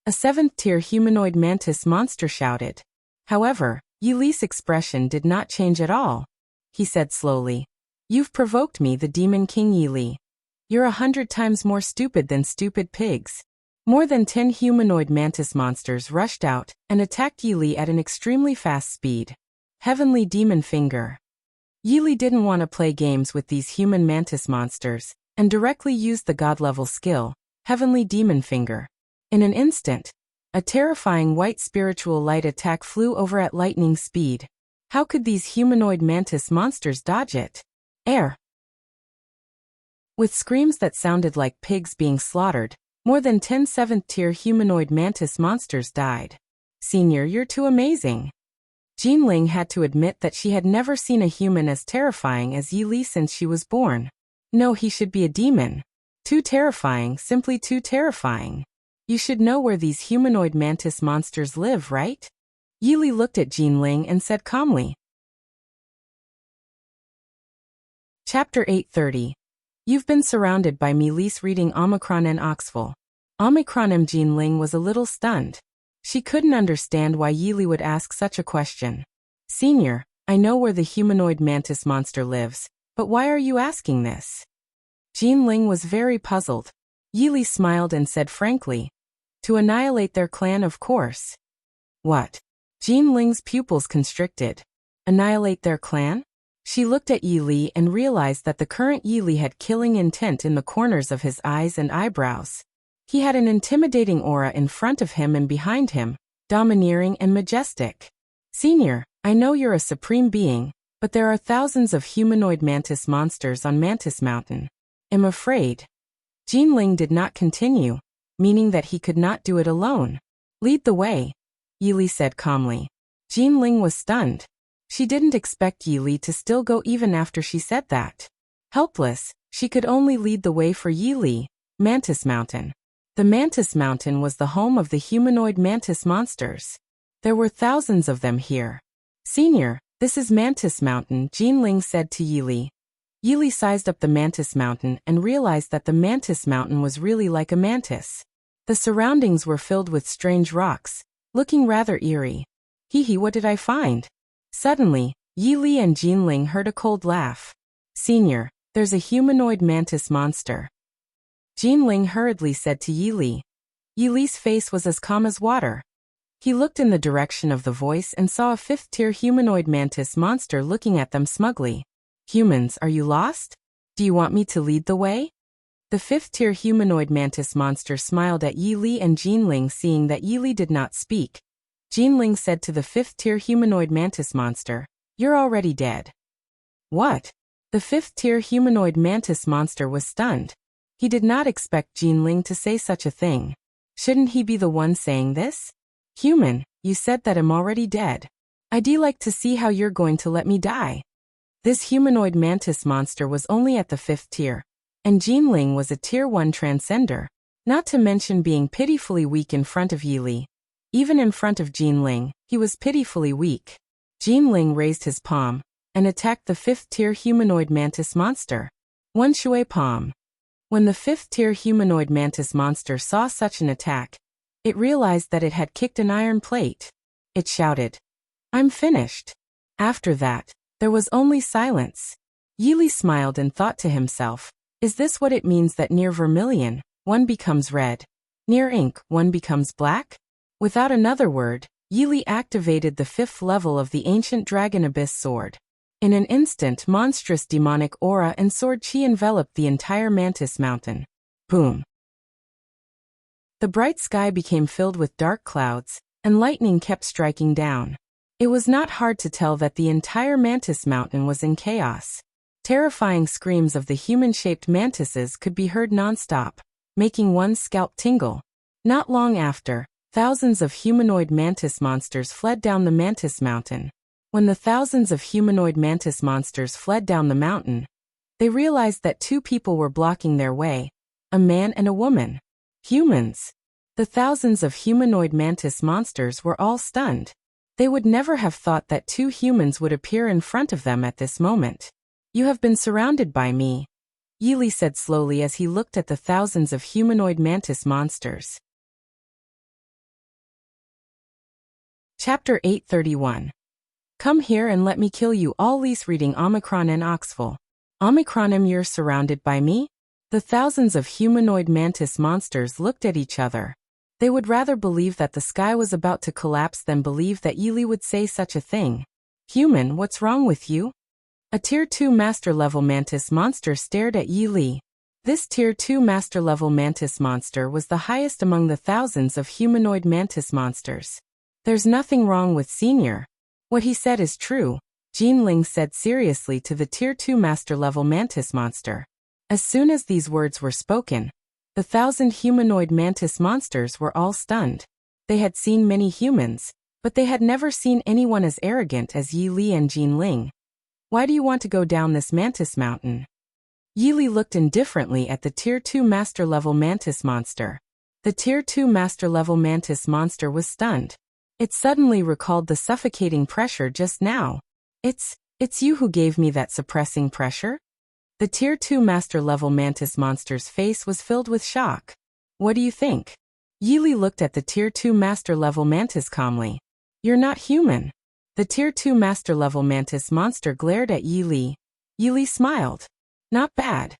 A 7th-tier humanoid mantis monster shouted. However, Yili's expression did not change at all. He said slowly, "You've provoked me, the Demon King Yili. You're 100 times more stupid than stupid pigs." More than 10 humanoid mantis monsters rushed out and attacked Yili at an extremely fast speed. Heavenly Demon Finger. Yili didn't want to play games with these human mantis monsters and directly used the god-level skill, Heavenly Demon Finger. In an instant, a terrifying white spiritual light attack flew over at lightning speed. How could these humanoid mantis monsters dodge it? Air. With screams that sounded like pigs being slaughtered, more than 10 7th-tier humanoid mantis monsters died. "Senior, you're too amazing." Jinling had to admit that she had never seen a human as terrifying as Yili since she was born. No, he should be a demon. Too terrifying, simply too terrifying. You should know where these humanoid mantis monsters live, right? Yili looked at Jinling and said calmly. Chapter 830. You've been surrounded by Melis reading Omicron and Oxful. Omicron and Jinling was a little stunned. She couldn't understand why Yili would ask such a question. "Senior, I know where the humanoid mantis monster lives, but why are you asking this?" Jinling was very puzzled. Yili smiled and said frankly, "To annihilate their clan, of course." "What?" Jinling's pupils constricted. "Annihilate their clan?" She looked at Yili and realized that the current Yili had killing intent in the corners of his eyes and eyebrows. He had an intimidating aura in front of him and behind him, domineering and majestic. "Senior, I know you're a supreme being, but there are thousands of humanoid mantis monsters on Mantis Mountain. I'm afraid." Jinling did not continue, meaning that he could not do it alone. "Lead the way," Yili said calmly. Jinling was stunned. She didn't expect Yili to still go even after she said that. Helpless, she could only lead the way for Yili. Mantis Mountain. The Mantis Mountain was the home of the humanoid mantis monsters. There were thousands of them here. "Senior, this is Mantis Mountain," Jinling said to Yili. Yili sized up the Mantis Mountain and realized that the Mantis Mountain was really like a mantis. The surroundings were filled with strange rocks, looking rather eerie. "Hee, what did I find?" Suddenly, Yili and Jinling heard a cold laugh. "Senior, there's a humanoid mantis monster." Jinling hurriedly said to Yili. Yili's face was as calm as water. He looked in the direction of the voice and saw a 5th-tier humanoid mantis monster looking at them smugly. "Humans, are you lost? Do you want me to lead the way?" The 5th-tier humanoid mantis monster smiled at Yili and Jinling, seeing that Yili did not speak. Jinling said to the 5th-tier humanoid mantis monster, "You're already dead." "What?" The 5th-tier humanoid mantis monster was stunned. He did not expect Jinling to say such a thing. Shouldn't he be the one saying this? "Human, you said that I'm already dead. I'd like to see how you're going to let me die." This humanoid mantis monster was only at the 5th tier, and Jinling was a tier 1 transcender, not to mention being pitifully weak in front of Yili. Even in front of Jinling, he was pitifully weak. Jinling raised his palm and attacked the 5th-tier humanoid mantis monster. One shui palm. When the 5th-tier humanoid mantis monster saw such an attack, It realized that it had kicked an iron plate. It shouted, "I'm finished." After that, there was only silence. Yili smiled and thought to himself, is this what it means that near vermilion, one becomes red? Near ink, one becomes black? Without another word, Yili activated the 5th level of the ancient dragon abyss sword. In an instant, monstrous demonic aura and sword chi enveloped the entire Mantis Mountain. Boom! The bright sky became filled with dark clouds, and lightning kept striking down. It was not hard to tell that the entire Mantis Mountain was in chaos. Terrifying screams of the human-shaped mantises could be heard non-stop, making one's scalp tingle. Not long after, thousands of humanoid mantis monsters fled down the Mantis Mountain. When the thousands of humanoid mantis monsters fled down the mountain, they realized that 2 people were blocking their way, a man and a woman. Humans. The thousands of humanoid mantis monsters were all stunned. They would never have thought that 2 humans would appear in front of them at this moment. "You have been surrounded by me," Yili said slowly as he looked at the thousands of humanoid mantis monsters. Chapter 831. Come here and let me kill you all. Reading Omicron and Oxful. Omicronim, you're surrounded by me? The thousands of humanoid mantis monsters looked at each other. They would rather believe that the sky was about to collapse than believe that Yili would say such a thing. Human, what's wrong with you? A Tier 2 Master-level mantis monster stared at Yili. This Tier 2 Master-level mantis monster was the highest among the thousands of humanoid mantis monsters. There's nothing wrong with Senior. What he said is true, Jinling said seriously to the Tier 2 Master-level mantis monster. As soon as these words were spoken, the 1,000 humanoid mantis monsters were all stunned. They had seen many humans, but they had never seen anyone as arrogant as Yi Li and Jinling. Why do you want to go down this mantis mountain? Yi Li looked indifferently at the Tier 2 Master-level mantis monster. The Tier 2 Master-level mantis monster was stunned. It suddenly recalled the suffocating pressure just now. It's you who gave me that suppressing pressure? The Tier 2 Master-level mantis monster's face was filled with shock. What do you think? Yi Li looked at the Tier 2 Master-level mantis calmly. You're not human. The Tier 2 Master-level mantis monster glared at Yi Li. Yi Li smiled. Not bad.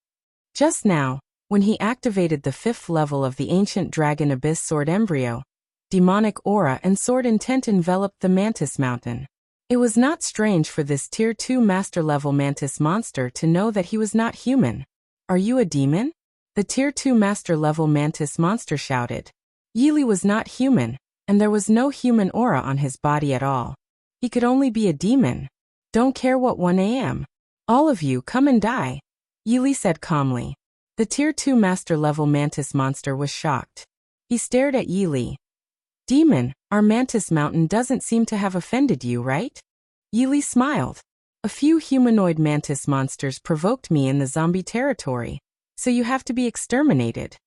Just now, when he activated the 5th level of the ancient dragon abyss sword embryo, demonic aura and sword intent enveloped the Mantis Mountain. It was not strange for this Tier 2 Master-level mantis monster to know that he was not human. Are you a demon? The Tier 2 Master-level mantis monster shouted. Yi Li was not human, and there was no human aura on his body at all. He could only be a demon. Don't care what 1 a.m. All of you come and die, Yi Li said calmly. The Tier 2 Master-level mantis monster was shocked. He stared at Yi Li. Demon, our Mantis Mountain doesn't seem to have offended you, right? Yi Li smiled. A few humanoid mantis monsters provoked me in the zombie territory, so you have to be exterminated.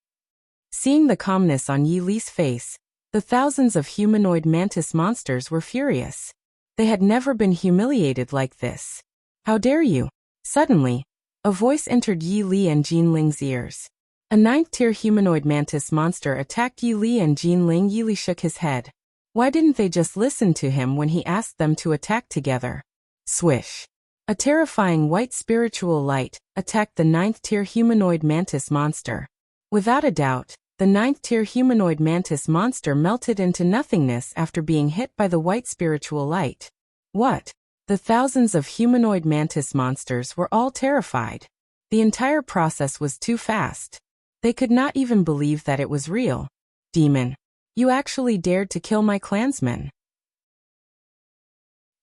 Seeing the calmness on Yi Li's face, the thousands of humanoid mantis monsters were furious. They had never been humiliated like this. How dare you? Suddenly, a voice entered Yi Li and Jinling's ears. A 9th-tier humanoid mantis monster attacked Yi Li and Jinling. Yi Li shook his head. Why didn't they just listen to him when he asked them to attack together? Swish. A terrifying white spiritual light attacked the 9th-tier humanoid mantis monster. Without a doubt, the 9th-tier humanoid mantis monster melted into nothingness after being hit by the white spiritual light. What? The thousands of humanoid mantis monsters were all terrified. The entire process was too fast. They could not even believe that it was real. Demon. You actually dared to kill my clansmen.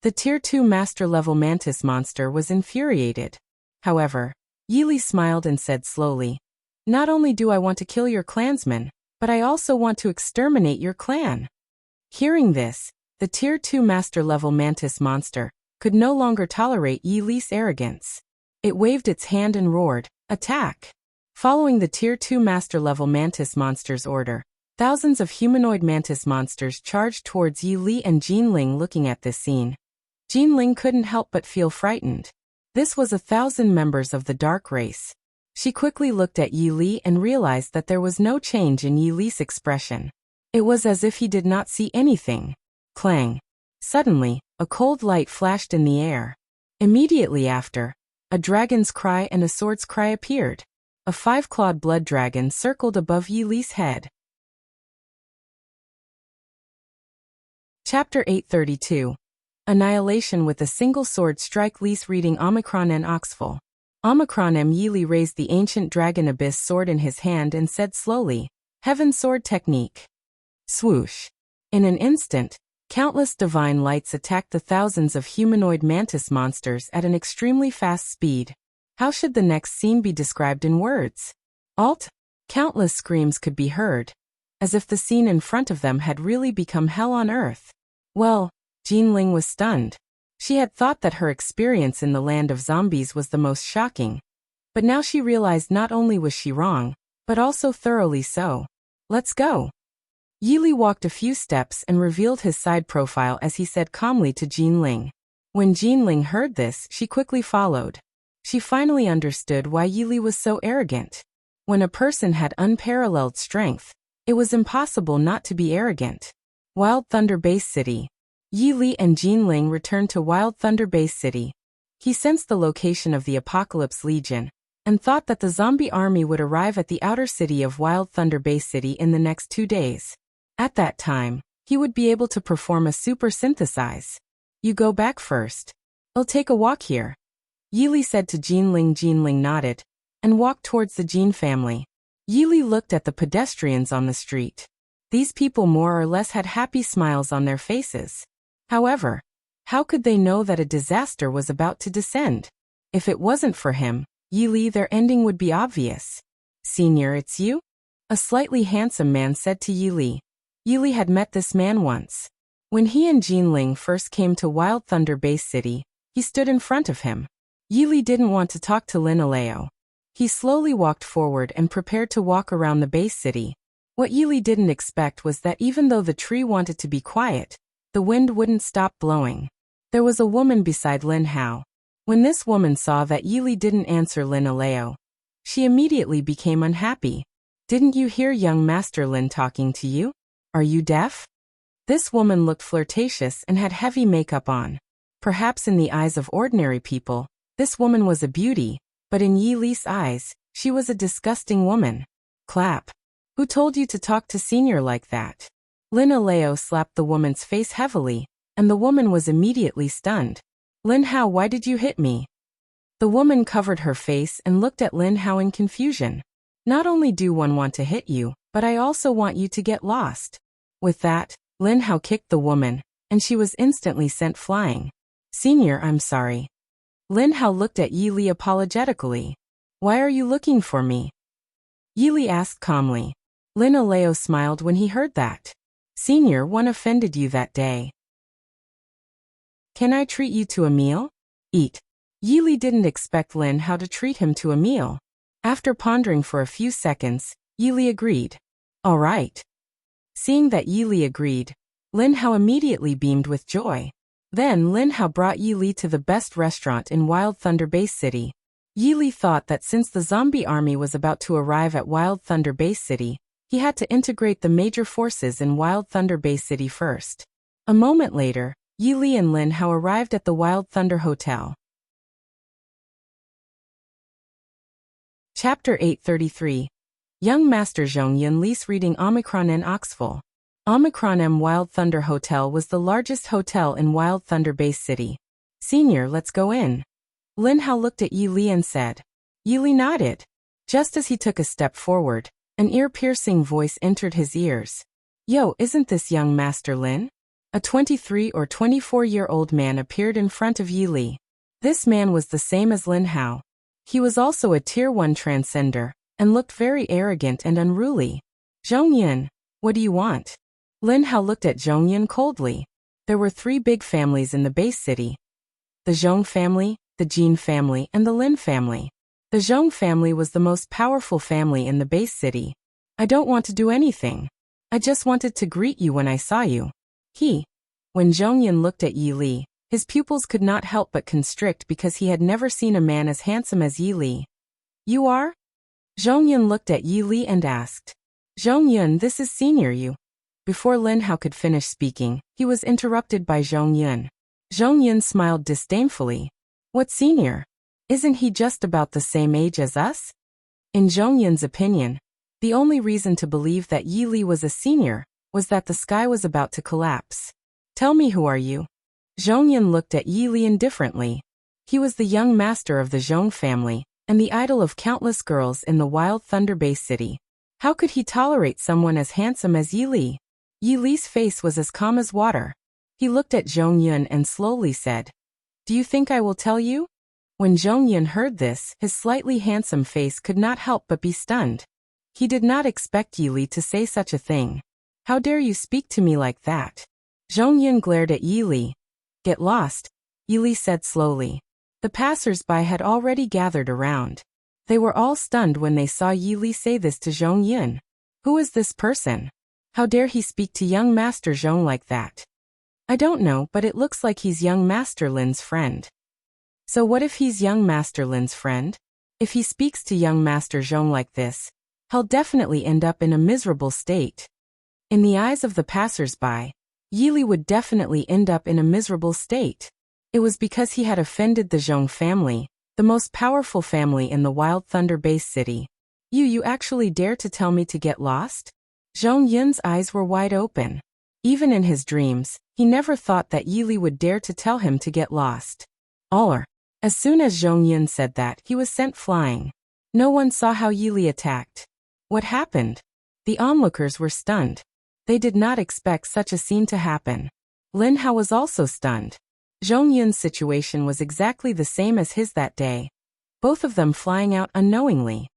The Tier 2 Master-level mantis monster was infuriated. However, Yi Li smiled and said slowly, not only do I want to kill your clansmen, but I also want to exterminate your clan. Hearing this, the Tier 2 Master-level mantis monster could no longer tolerate Yi Li's arrogance. It waved its hand and roared, attack! Following the Tier 2 Master-level mantis monster's order, thousands of humanoid mantis monsters charged towards Yi Li and Jinling. Looking at this scene, Jinling couldn't help but feel frightened. This was 1,000 members of the dark race. She quickly looked at Yi Li and realized that there was no change in Yi Li's expression. It was as if he did not see anything. Clang. Suddenly, a cold light flashed in the air. Immediately after, a dragon's cry and a sword's cry appeared. A 5-clawed blood dragon circled above Yi Li's head. Chapter 832. Annihilation with a single sword strike Li's reading Omicron and Oxful. Omicron Yi Li raised the ancient dragon abyss sword in his hand and said slowly, Heaven sword technique. Swoosh. In an instant, countless divine lights attacked the thousands of humanoid mantis monsters at an extremely fast speed. How should the next scene be described in words? Countless screams could be heard, as if the scene in front of them had really become hell on earth. Well, Jinling was stunned. She had thought that her experience in the land of zombies was the most shocking. But now she realized not only was she wrong, but also thoroughly so. Let's go. Yi Li walked a few steps and revealed his side profile as he said calmly to Jinling. When Jinling heard this, she quickly followed. She finally understood why Yi Li was so arrogant. When a person had unparalleled strength, it was impossible not to be arrogant. Wild Thunder Base City. Yi Li and Jinling returned to Wild Thunder Base City. He sensed the location of the Apocalypse Legion, and thought that the zombie army would arrive at the outer city of Wild Thunder Base City in the next 2 days. At that time, he would be able to perform a super synthesize. You go back first. I'll take a walk here. Yi Li said to Jinling. Jinling nodded, and walked towards the Jin family. Yi Li looked at the pedestrians on the street. These people more or less had happy smiles on their faces. However, how could they know that a disaster was about to descend? If it wasn't for him, Yi Li, their ending would be obvious. Senior, it's you? A slightly handsome man said to Yi Li. Yi Li had met this man once. When he and Jinling first came to Wild Thunder Base City, he stood in front of him. Yi Li didn't want to talk to Lin Aleo. He slowly walked forward and prepared to walk around the base city. What Yi Li didn't expect was that even though the tree wanted to be quiet, the wind wouldn't stop blowing. There was a woman beside Lin Hao. When this woman saw that Yi Li didn't answer Lin Aleo, she immediately became unhappy. Didn't you hear young Master Lin talking to you? Are you deaf? This woman looked flirtatious and had heavy makeup on. Perhaps in the eyes of ordinary people, this woman was a beauty, but in Yi Li's eyes, she was a disgusting woman. Clap. Who told you to talk to Senior like that? Lin Aleo slapped the woman's face heavily, and the woman was immediately stunned. Lin Hao, why did you hit me? The woman covered her face and looked at Lin Hao in confusion. Not only do one want to hit you, but I also want you to get lost. With that, Lin Hao kicked the woman, and she was instantly sent flying. Senior, I'm sorry. Lin Hao looked at Yi Li apologetically. Why are you looking for me? Yi Li asked calmly. Lin Aleo smiled when he heard that. Senior, one offended you that day. Can I treat you to a meal? Eat. Yi Li didn't expect Lin Hao to treat him to a meal. After pondering for a few seconds, Yi Li agreed. All right. Seeing that Yi Li agreed, Lin Hao immediately beamed with joy. Then Lin Hao brought Yi Li to the best restaurant in Wild Thunder Base City. Yi Li thought that since the zombie army was about to arrive at Wild Thunder Base City, he had to integrate the major forces in Wild Thunder Base City first. A moment later, Yi Li and Lin Hao arrived at the Wild Thunder Hotel. Chapter 833. Young Master Zhong Yun Li's reading Omicron and Oxful. Omicron M Wild Thunder Hotel was the largest hotel in Wild Thunder Base City. Senior, let's go in. Lin Hao looked at Yi Li and said. Yi Li nodded. Just as he took a step forward, an ear-piercing voice entered his ears. Yo, isn't this young Master Lin? A 23 or 24-year-old man appeared in front of Yi Li. This man was the same as Lin Hao. He was also a Tier 1 transcender, and looked very arrogant and unruly. Zhong Yun, what do you want? Lin Hao looked at Zhong Yun coldly. There were 3 big families in the base city. The Zhong family, the Jin family, and the Lin family. The Zhong family was the most powerful family in the base city. I don't want to do anything. I just wanted to greet you when I saw you. When Zhong Yun looked at Yi Li, his pupils could not help but constrict because he had never seen a man as handsome as Yi Li. You are? Zhong Yun looked at Yi Li and asked. Zhong Yun, this is Senior Yu. Before Lin Hao could finish speaking, he was interrupted by Zhong Yun. Zhong Yun smiled disdainfully. What senior? Isn't he just about the same age as us? In Zhong Yun's opinion, the only reason to believe that Yi Li was a senior was that the sky was about to collapse. Tell me, who are you? Zhong Yun looked at Yi Li indifferently. He was the young master of the Zhong family, and the idol of countless girls in the wild Thunder Bay city. How could he tolerate someone as handsome as Yi Li? Yi Li's face was as calm as water. He looked at Zhong Yun and slowly said, "Do you think I will tell you?" When Zhong Yun heard this, his slightly handsome face could not help but be stunned. He did not expect Yi Li to say such a thing. How dare you speak to me like that? Zhong Yun glared at Yi Li. Get lost, Yi Li said slowly. The passers-by had already gathered around. They were all stunned when they saw Yi Li say this to Zhong Yun. Who is this person? How dare he speak to young Master Zhong like that? I don't know, but it looks like he's young Master Lin's friend. So what if he's young Master Lin's friend? If he speaks to young Master Zhong like this, he'll definitely end up in a miserable state. In the eyes of the passers-by, Yi Li would definitely end up in a miserable state. It was because he had offended the Zhong family, the most powerful family in the wild Thunder Bay city. You actually dare to tell me to get lost? Zhong Yun's eyes were wide open. Even in his dreams, he never thought that Yi Li would dare to tell him to get lost. As soon as Zhong Yun said that, he was sent flying. No one saw how Yi Li attacked. What happened? The onlookers were stunned. They did not expect such a scene to happen. Lin Hao was also stunned. Zhong Yun's situation was exactly the same as his that day. Both of them flying out unknowingly.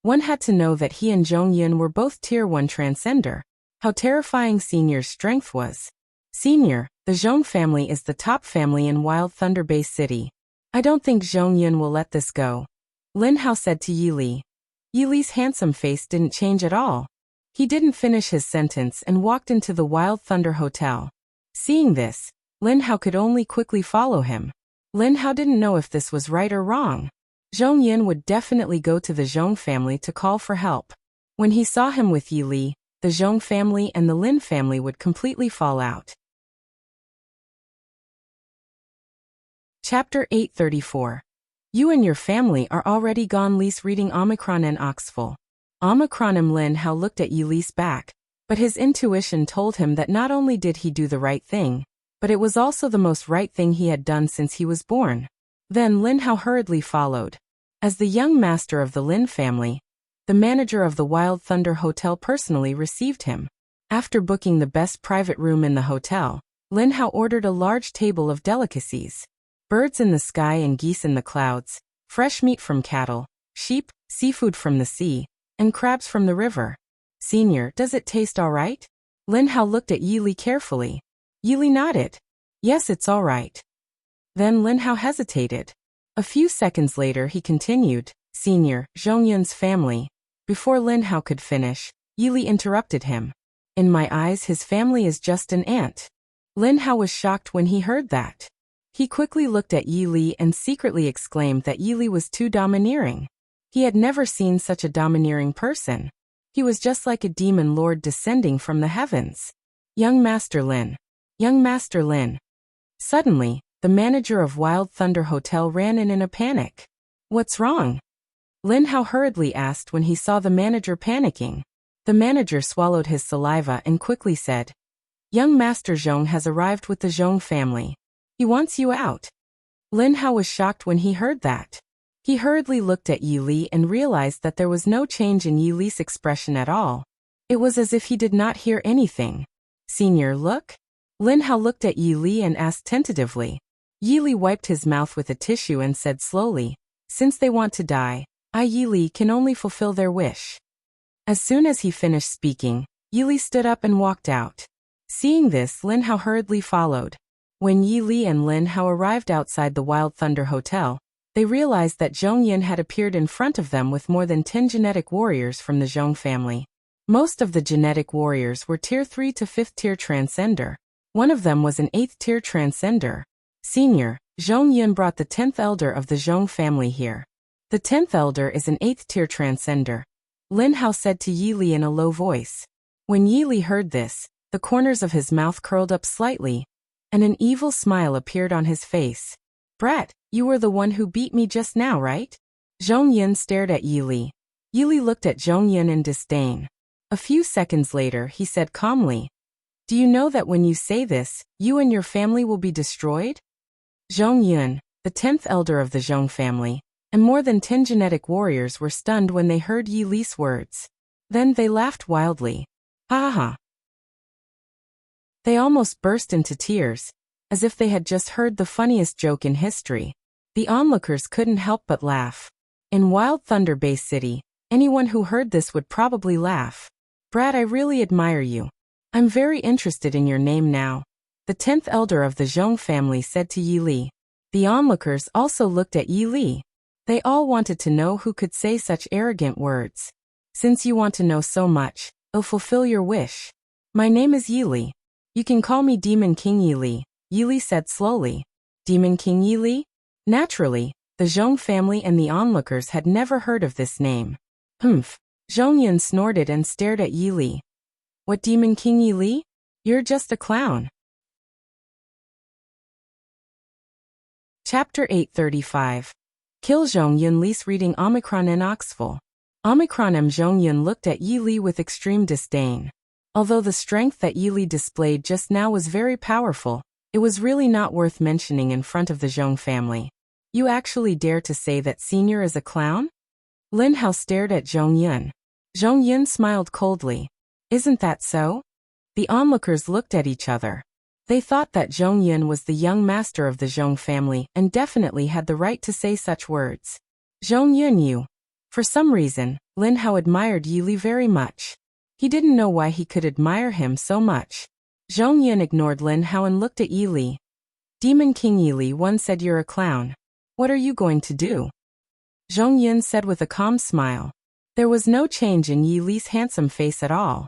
One had to know that he and Zhong Yun were both Tier 1 Transcender. How terrifying Senior's strength was. Senior, the Zhong family is the top family in wild Thunder Bay City. I don't think Zhong Yun will let this go. Lin Hao said to Yi Li. Yi Li's handsome face didn't change at all. He didn't finish his sentence and walked into the Wild Thunder Hotel. Seeing this, Lin Hao could only quickly follow him. Lin Hao didn't know if this was right or wrong. Zhong Yun would definitely go to the Zhong family to call for help. When he saw him with Yi Li, the Zhong family and the Lin family would completely fall out. Chapter 834. You and your family are already gone. Li's reading Omicron and Oxful. Omicron. Lin Hao looked at Yi Li's back, but his intuition told him that not only did he do the right thing, but it was also the most right thing he had done since he was born. Then Lin Hao hurriedly followed. As the young master of the Lin family, the manager of the Wild Thunder Hotel personally received him. After booking the best private room in the hotel, Lin Hao ordered a large table of delicacies. Birds in the sky and geese in the clouds, fresh meat from cattle, sheep, seafood from the sea, and crabs from the river. Senior, does it taste all right? Lin Hao looked at Yi Li carefully. Yi Li nodded. Yes, it's all right. Then Lin Hao hesitated. A few seconds later he continued, Senior, Zhong Yun's family. Before Lin Hao could finish, Yi Li interrupted him. In my eyes his family is just an ant. Lin Hao was shocked when he heard that. He quickly looked at Yi Li and secretly exclaimed that Yi Li was too domineering. He had never seen such a domineering person. He was just like a demon lord descending from the heavens. Young Master Lin. Young Master Lin. Suddenly, the manager of Wild Thunder Hotel ran in a panic. What's wrong? Lin Hao hurriedly asked when he saw the manager panicking. The manager swallowed his saliva and quickly said, Young Master Zhong has arrived with the Zhong family. He wants you out. Lin Hao was shocked when he heard that. He hurriedly looked at Yi Li and realized that there was no change in Yi Li's expression at all. It was as if he did not hear anything. Senior, look? Lin Hao looked at Yi Li and asked tentatively. Yi Li wiped his mouth with a tissue and said slowly, Since they want to die, I, Yi Li, can only fulfill their wish. As soon as he finished speaking, Yi Li stood up and walked out. Seeing this, Lin Hao hurriedly followed. When Yi Li and Lin Hao arrived outside the Wild Thunder Hotel, they realized that Zhong Yun had appeared in front of them with more than 10 genetic warriors from the Zhong family. Most of the genetic warriors were Tier 3 to 5th Tier Transcender. One of them was an 8th Tier Transcender. Senior, Zhong Yun brought the 10th Elder of the Zhong family here. The 10th Elder is an 8th Tier Transcender. Lin Hao said to Yi Li in a low voice. When Yili heard this, the corners of his mouth curled up slightly, and an evil smile appeared on his face. Brat, you were the one who beat me just now, right? Zhong Yun stared at Yili. Yili looked at Zhong Yun in disdain. A few seconds later, he said calmly, do you know that when you say this, you and your family will be destroyed? Zhong Yun, the 10th elder of the Zhong family, and more than 10 genetic warriors were stunned when they heard Yili's words. Then they laughed wildly. Ha ha. They almost burst into tears, as if they had just heard the funniest joke in history. The onlookers couldn't help but laugh. In Wild Thunder Bay City, anyone who heard this would probably laugh. Brad, I really admire you. I'm very interested in your name now. The 10th elder of the Zhong family said to Yili. The onlookers also looked at Yili. They all wanted to know who could say such arrogant words. Since you want to know so much, I'll fulfill your wish. My name is Yili. You can call me Demon King Yili, Yili said slowly. Demon King Yili? Naturally, the Zhong family and the onlookers had never heard of this name. Humph. Zhong Yun snorted and stared at Yili. What, Demon King Yili? You're just a clown. Chapter 835. Kill Zhong Yun. Lease reading Omicron and Oxful. Omicron M. Zhong Yun looked at Yili with extreme disdain. Although the strength that Yili displayed just now was very powerful, it was really not worth mentioning in front of the Zhong family. You actually dare to say that Senior is a clown? Lin Hao stared at Zhong Yun. Zhong Yun smiled coldly. Isn't that so? The onlookers looked at each other. They thought that Zhong Yun was the young master of the Zhong family and definitely had the right to say such words. Zhong Yun, you. For some reason, Lin Hao admired Yili very much. He didn't know why he could admire him so much. Zhong Yun ignored Lin Hao and looked at Yili. Demon King Yili once said you're a clown. What are you going to do? Zhong Yun said with a calm smile. There was no change in Yili's handsome face at all.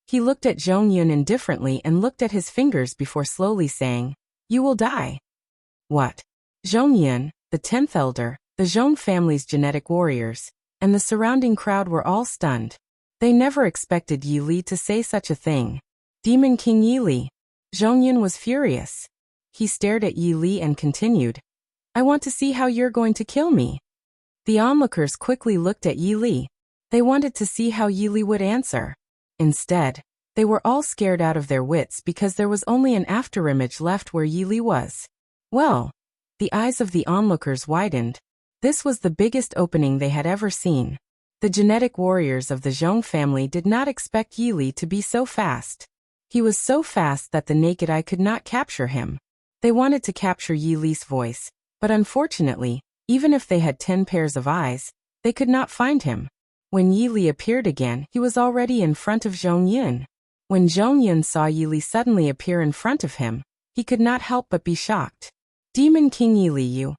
He looked at Zhong Yun indifferently and looked at his fingers before slowly saying, you will die. What? Zhong Yun, the 10th elder, the Zhong family's genetic warriors, and the surrounding crowd were all stunned. They never expected Yili to say such a thing. Demon King Yili. Zhong Yun was furious. He stared at Yili and continued, I want to see how you're going to kill me. The onlookers quickly looked at Yili. They wanted to see how Yili would answer. Instead, they were all scared out of their wits because there was only an afterimage left where Yili was. Well, the eyes of the onlookers widened. This was the biggest opening they had ever seen. The genetic warriors of the Zhong family did not expect Yili to be so fast. He was so fast that the naked eye could not capture him. They wanted to capture Yili's voice, but unfortunately, even if they had 10 pairs of eyes, they could not find him. When Yili appeared again, he was already in front of Zhong Yun. When Zhong Yun saw Yili suddenly appear in front of him, he could not help but be shocked. Demon King Yili, you.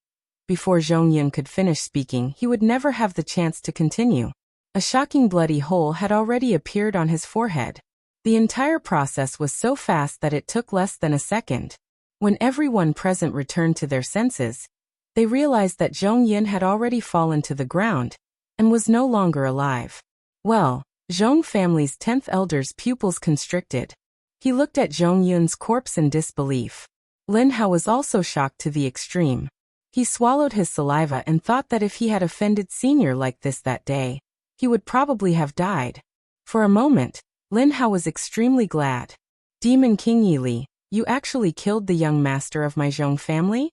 Before Zhong Yun could finish speaking, he would never have the chance to continue. A shocking bloody hole had already appeared on his forehead. The entire process was so fast that it took less than a second. When everyone present returned to their senses, they realized that Zhong Yun had already fallen to the ground and was no longer alive. Well, Zhong family's 10th elder's pupils constricted. He looked at Zhong Yun's corpse in disbelief. Lin Hao was also shocked to the extreme. He swallowed his saliva and thought that if he had offended Senior like this that day, he would probably have died. For a moment, Lin Hao was extremely glad. Demon King Yili, you actually killed the young master of my Zhong family?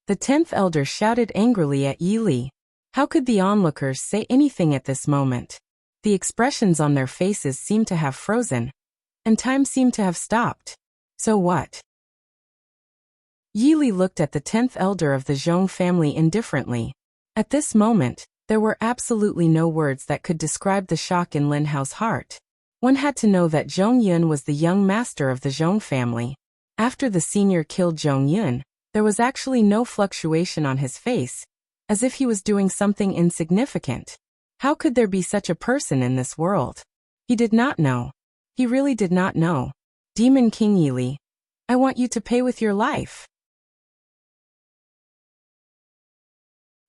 The 10th elder shouted angrily at Yili. How could the onlookers say anything at this moment? The expressions on their faces seemed to have frozen, and time seemed to have stopped. So what? Yili looked at the 10th elder of the Zhong family indifferently. At this moment, there were absolutely no words that could describe the shock in Lin Hao's heart. One had to know that Zhong Yun was the young master of the Zhong family. After the senior killed Zhong Yun, there was actually no fluctuation on his face, as if he was doing something insignificant. How could there be such a person in this world? He did not know. He really did not know. Demon King Yili, I want you to pay with your life.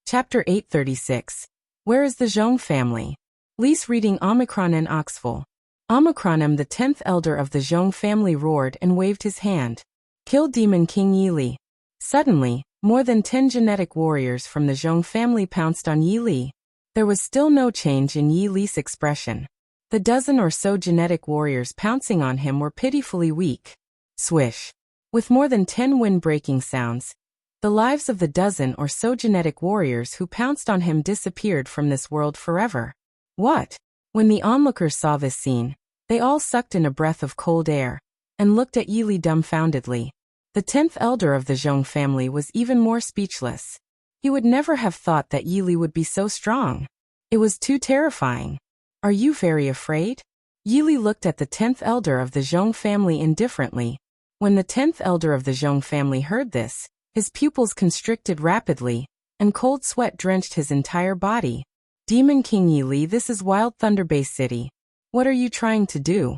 Chapter 836. Where is the Zhong family? Lease reading Omicron and Oxful. Omicronem, the 10th elder of the Zhong family, roared and waved his hand. Kill Demon King Yi Li. Suddenly, more than 10 genetic warriors from the Zhong family pounced on Yi Li. There was still no change in Yi Li's expression. The dozen or so genetic warriors pouncing on him were pitifully weak. Swish. With more than 10 wind-breaking sounds, the lives of the dozen or so genetic warriors who pounced on him disappeared from this world forever. What? When the onlookers saw this scene, they all sucked in a breath of cold air and looked at Yi Li dumbfoundedly. The 10th elder of the Zhong family was even more speechless. He would never have thought that Yi Li would be so strong. It was too terrifying. Are you very afraid? Yi Li looked at the 10th elder of the Zhong family indifferently. When the 10th elder of the Zhong family heard this, his pupils constricted rapidly, and cold sweat drenched his entire body. Demon King Yi Li, this is Wild Thunder Bay City. What are you trying to do?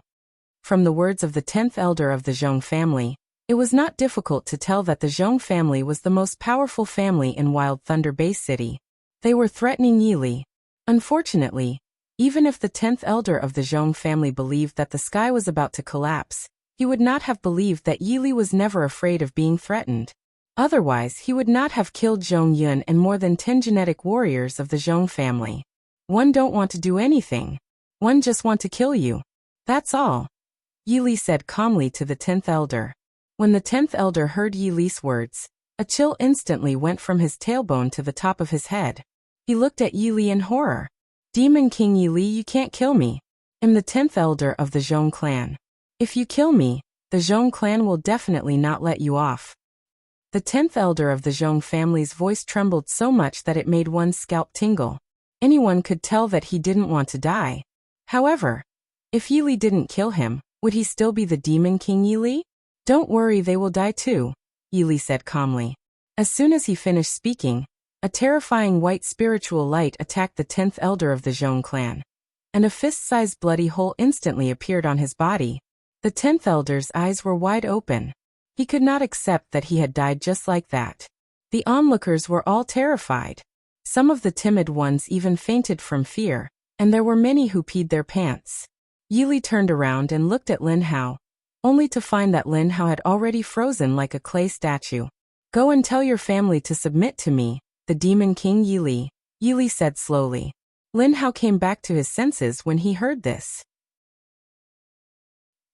From the words of the 10th elder of the Zhong family, it was not difficult to tell that the Zhong family was the most powerful family in Wild Thunder Bay City. They were threatening Yi Li. Unfortunately, even if the 10th elder of the Zhong family believed that the sky was about to collapse, he would not have believed that Yi Li was never afraid of being threatened. Otherwise, he would not have killed Zhong Yun and more than 10 genetic warriors of the Zhong family. One don't want to do anything. One just want to kill you. That's all. Yi Li said calmly to the 10th elder. When the 10th elder heard Yi Li's words, a chill instantly went from his tailbone to the top of his head. He looked at Yi Li in horror. Demon King Yi Li, you can't kill me. I'm the 10th elder of the Zhong clan. If you kill me, the Zhong clan will definitely not let you off. The 10th elder of the Zhong family's voice trembled so much that it made one's scalp tingle. Anyone could tell that he didn't want to die. However, if Yi Li didn't kill him, would he still be the Demon King Yi Li? Don't worry, they will die too, Yi Li said calmly. As soon as he finished speaking, a terrifying white spiritual light attacked the 10th elder of the Zhong clan, and a fist-sized bloody hole instantly appeared on his body. The 10th elder's eyes were wide open. He could not accept that he had died just like that. The onlookers were all terrified. Some of the timid ones even fainted from fear, and there were many who peed their pants. Yi Li turned around and looked at Lin Hao, only to find that Lin Hao had already frozen like a clay statue. Go and tell your family to submit to me, the Demon King Yi Li said slowly. Lin Hao came back to his senses when he heard this.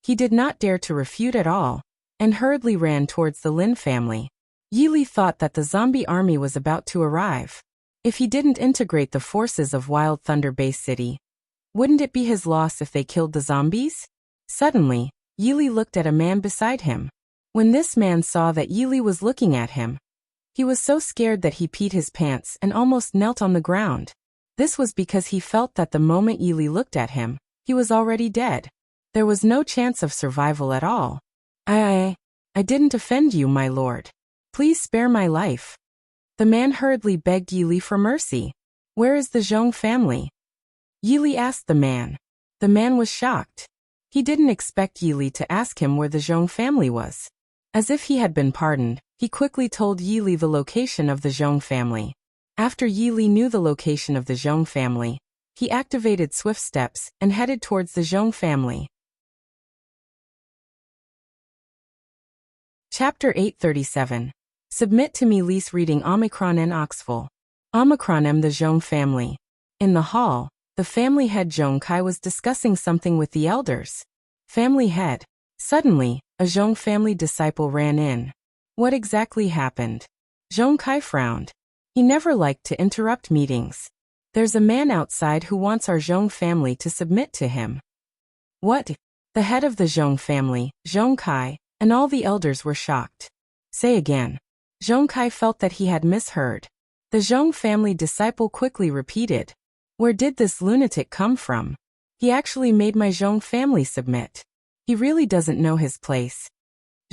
He did not dare to refute at all, and hurriedly ran towards the Lin family. Yi Li thought that the zombie army was about to arrive. If he didn't integrate the forces of Wild Thunder Bay City, wouldn't it be his loss if they killed the zombies? Suddenly, Yi Li looked at a man beside him. When this man saw that Yi Li was looking at him, he was so scared that he peed his pants and almost knelt on the ground. This was because he felt that the moment Yi Li looked at him, he was already dead. There was no chance of survival at all. I didn't offend you, my lord. Please spare my life. The man hurriedly begged Yi Li for mercy. Where is the Zhong family? Yi Li asked the man. The man was shocked. He didn't expect Yi Li to ask him where the Zhong family was. As if he had been pardoned, he quickly told Yi Li the location of the Zhong family. After Yi Li knew the location of the Zhong family, he activated swift steps and headed towards the Zhong family. Chapter 837. Submit to me. Lease reading Omicron and Oxful. Omicron M. The Zhong family. In the hall, the family head Zhong Kai was discussing something with the elders. Family head. Suddenly, a Zhong family disciple ran in. What exactly happened? Zhong Kai frowned. He never liked to interrupt meetings. There's a man outside who wants our Zhong family to submit to him. What? The head of the Zhong family, Zhong Kai, and all the elders were shocked. Say again. Zhong Kai felt that he had misheard. The Zhong family disciple quickly repeated. Where did this lunatic come from? He actually made my Zhong family submit. He really doesn't know his place.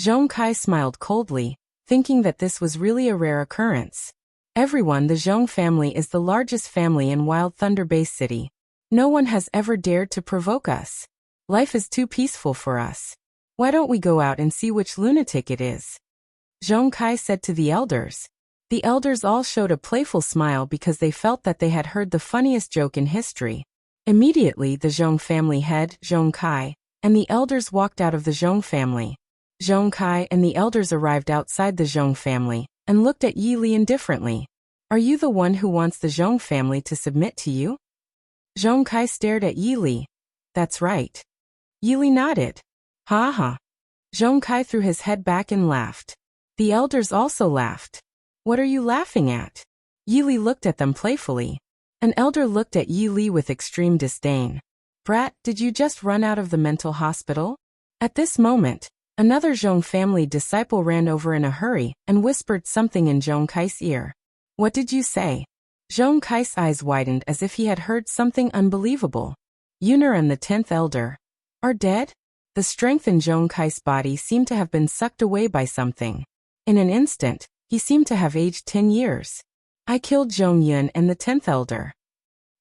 Zhong Kai smiled coldly, thinking that this was really a rare occurrence. Everyone, the Zhong family is the largest family in Wild Thunder Bay City. No one has ever dared to provoke us. Life is too peaceful for us. Why don't we go out and see which lunatic it is? Zhong Kai said to the elders. The elders all showed a playful smile because they felt that they had heard the funniest joke in history. Immediately the Zhong family head, Zhong Kai, and the elders walked out of the Zhong family. Zhong Kai and the elders arrived outside the Zhong family and looked at Yi Li indifferently. Are you the one who wants the Zhong family to submit to you? Zhong Kai stared at Yi Li. That's right. Yi Li nodded. Ha ha. Zhong Kai threw his head back and laughed. The elders also laughed. What are you laughing at? Yi Li looked at them playfully. An elder looked at Yi Li with extreme disdain. Brat, did you just run out of the mental hospital? At this moment, another Zhong family disciple ran over in a hurry and whispered something in Zhong Kai's ear. What did you say? Zhong Kai's eyes widened as if he had heard something unbelievable. Yuner and the 10th elder are dead? The strength in Zhong Kai's body seemed to have been sucked away by something. In an instant, he seemed to have aged 10 years. I killed Zhong Yun and the 10th elder.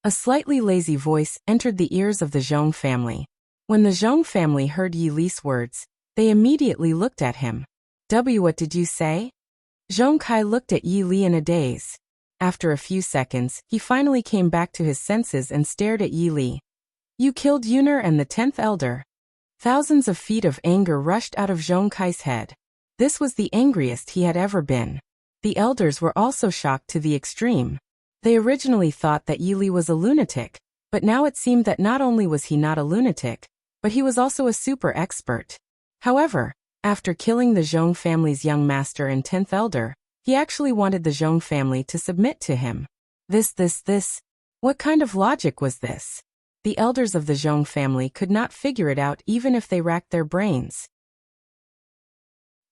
A slightly lazy voice entered the ears of the Zhong family. When the Zhong family heard Yi Li's words, they immediately looked at him. What did you say? Zhong Kai looked at Yi Li in a daze. After a few seconds, he finally came back to his senses and stared at Yi Li. You killed Yuner and the 10th elder. Thousands of feet of anger rushed out of Zhong Kai's head. This was the angriest he had ever been. The elders were also shocked to the extreme. They originally thought that Yi Li was a lunatic, but now it seemed that not only was he not a lunatic, but he was also a super expert. However, after killing the Zhong family's young master and 10th elder, he actually wanted the Zhong family to submit to him. This. What kind of logic was this? The elders of the Zhong family could not figure it out even if they racked their brains.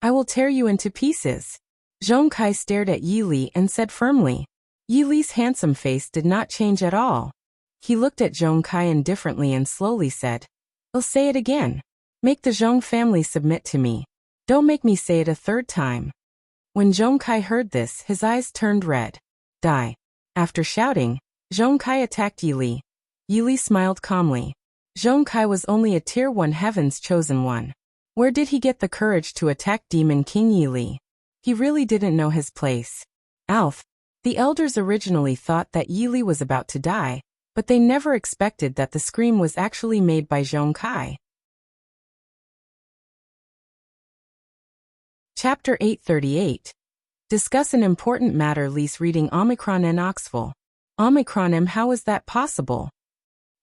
I will tear you into pieces. Zhong Kai stared at Yi Li and said firmly. Yi Li's handsome face did not change at all. He looked at Zhong Kai indifferently and slowly said, I'll say it again. Make the Zhong family submit to me. Don't make me say it a third time. When Zhong Kai heard this, his eyes turned red. Die. After shouting, Zhong Kai attacked Yi Li. Yi Li smiled calmly. Zhong Kai was only a Tier 1 Heaven's chosen one. Where did he get the courage to attack Demon King Yi Li? He really didn't know his place. Alf. The elders originally thought that Yi Li was about to die, but they never expected that the scream was actually made by Zhong Kai. Chapter 838. Discuss an important matter. Lease reading Omicron and Oxful. Omicron how is that possible?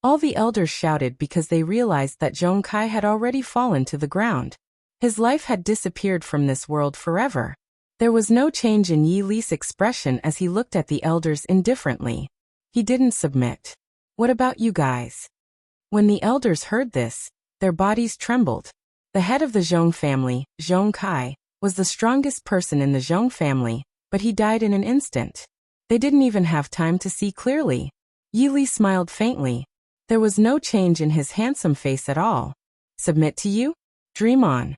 All the elders shouted because they realized that Zhong Kai had already fallen to the ground. His life had disappeared from this world forever. There was no change in Yi Li's expression as he looked at the elders indifferently. He didn't submit. What about you guys? When the elders heard this, their bodies trembled. The head of the Zhong family, Zhong Kai, was the strongest person in the Zhong family, but he died in an instant. They didn't even have time to see clearly. Yi Li smiled faintly. There was no change in his handsome face at all. Submit to you? Dream on.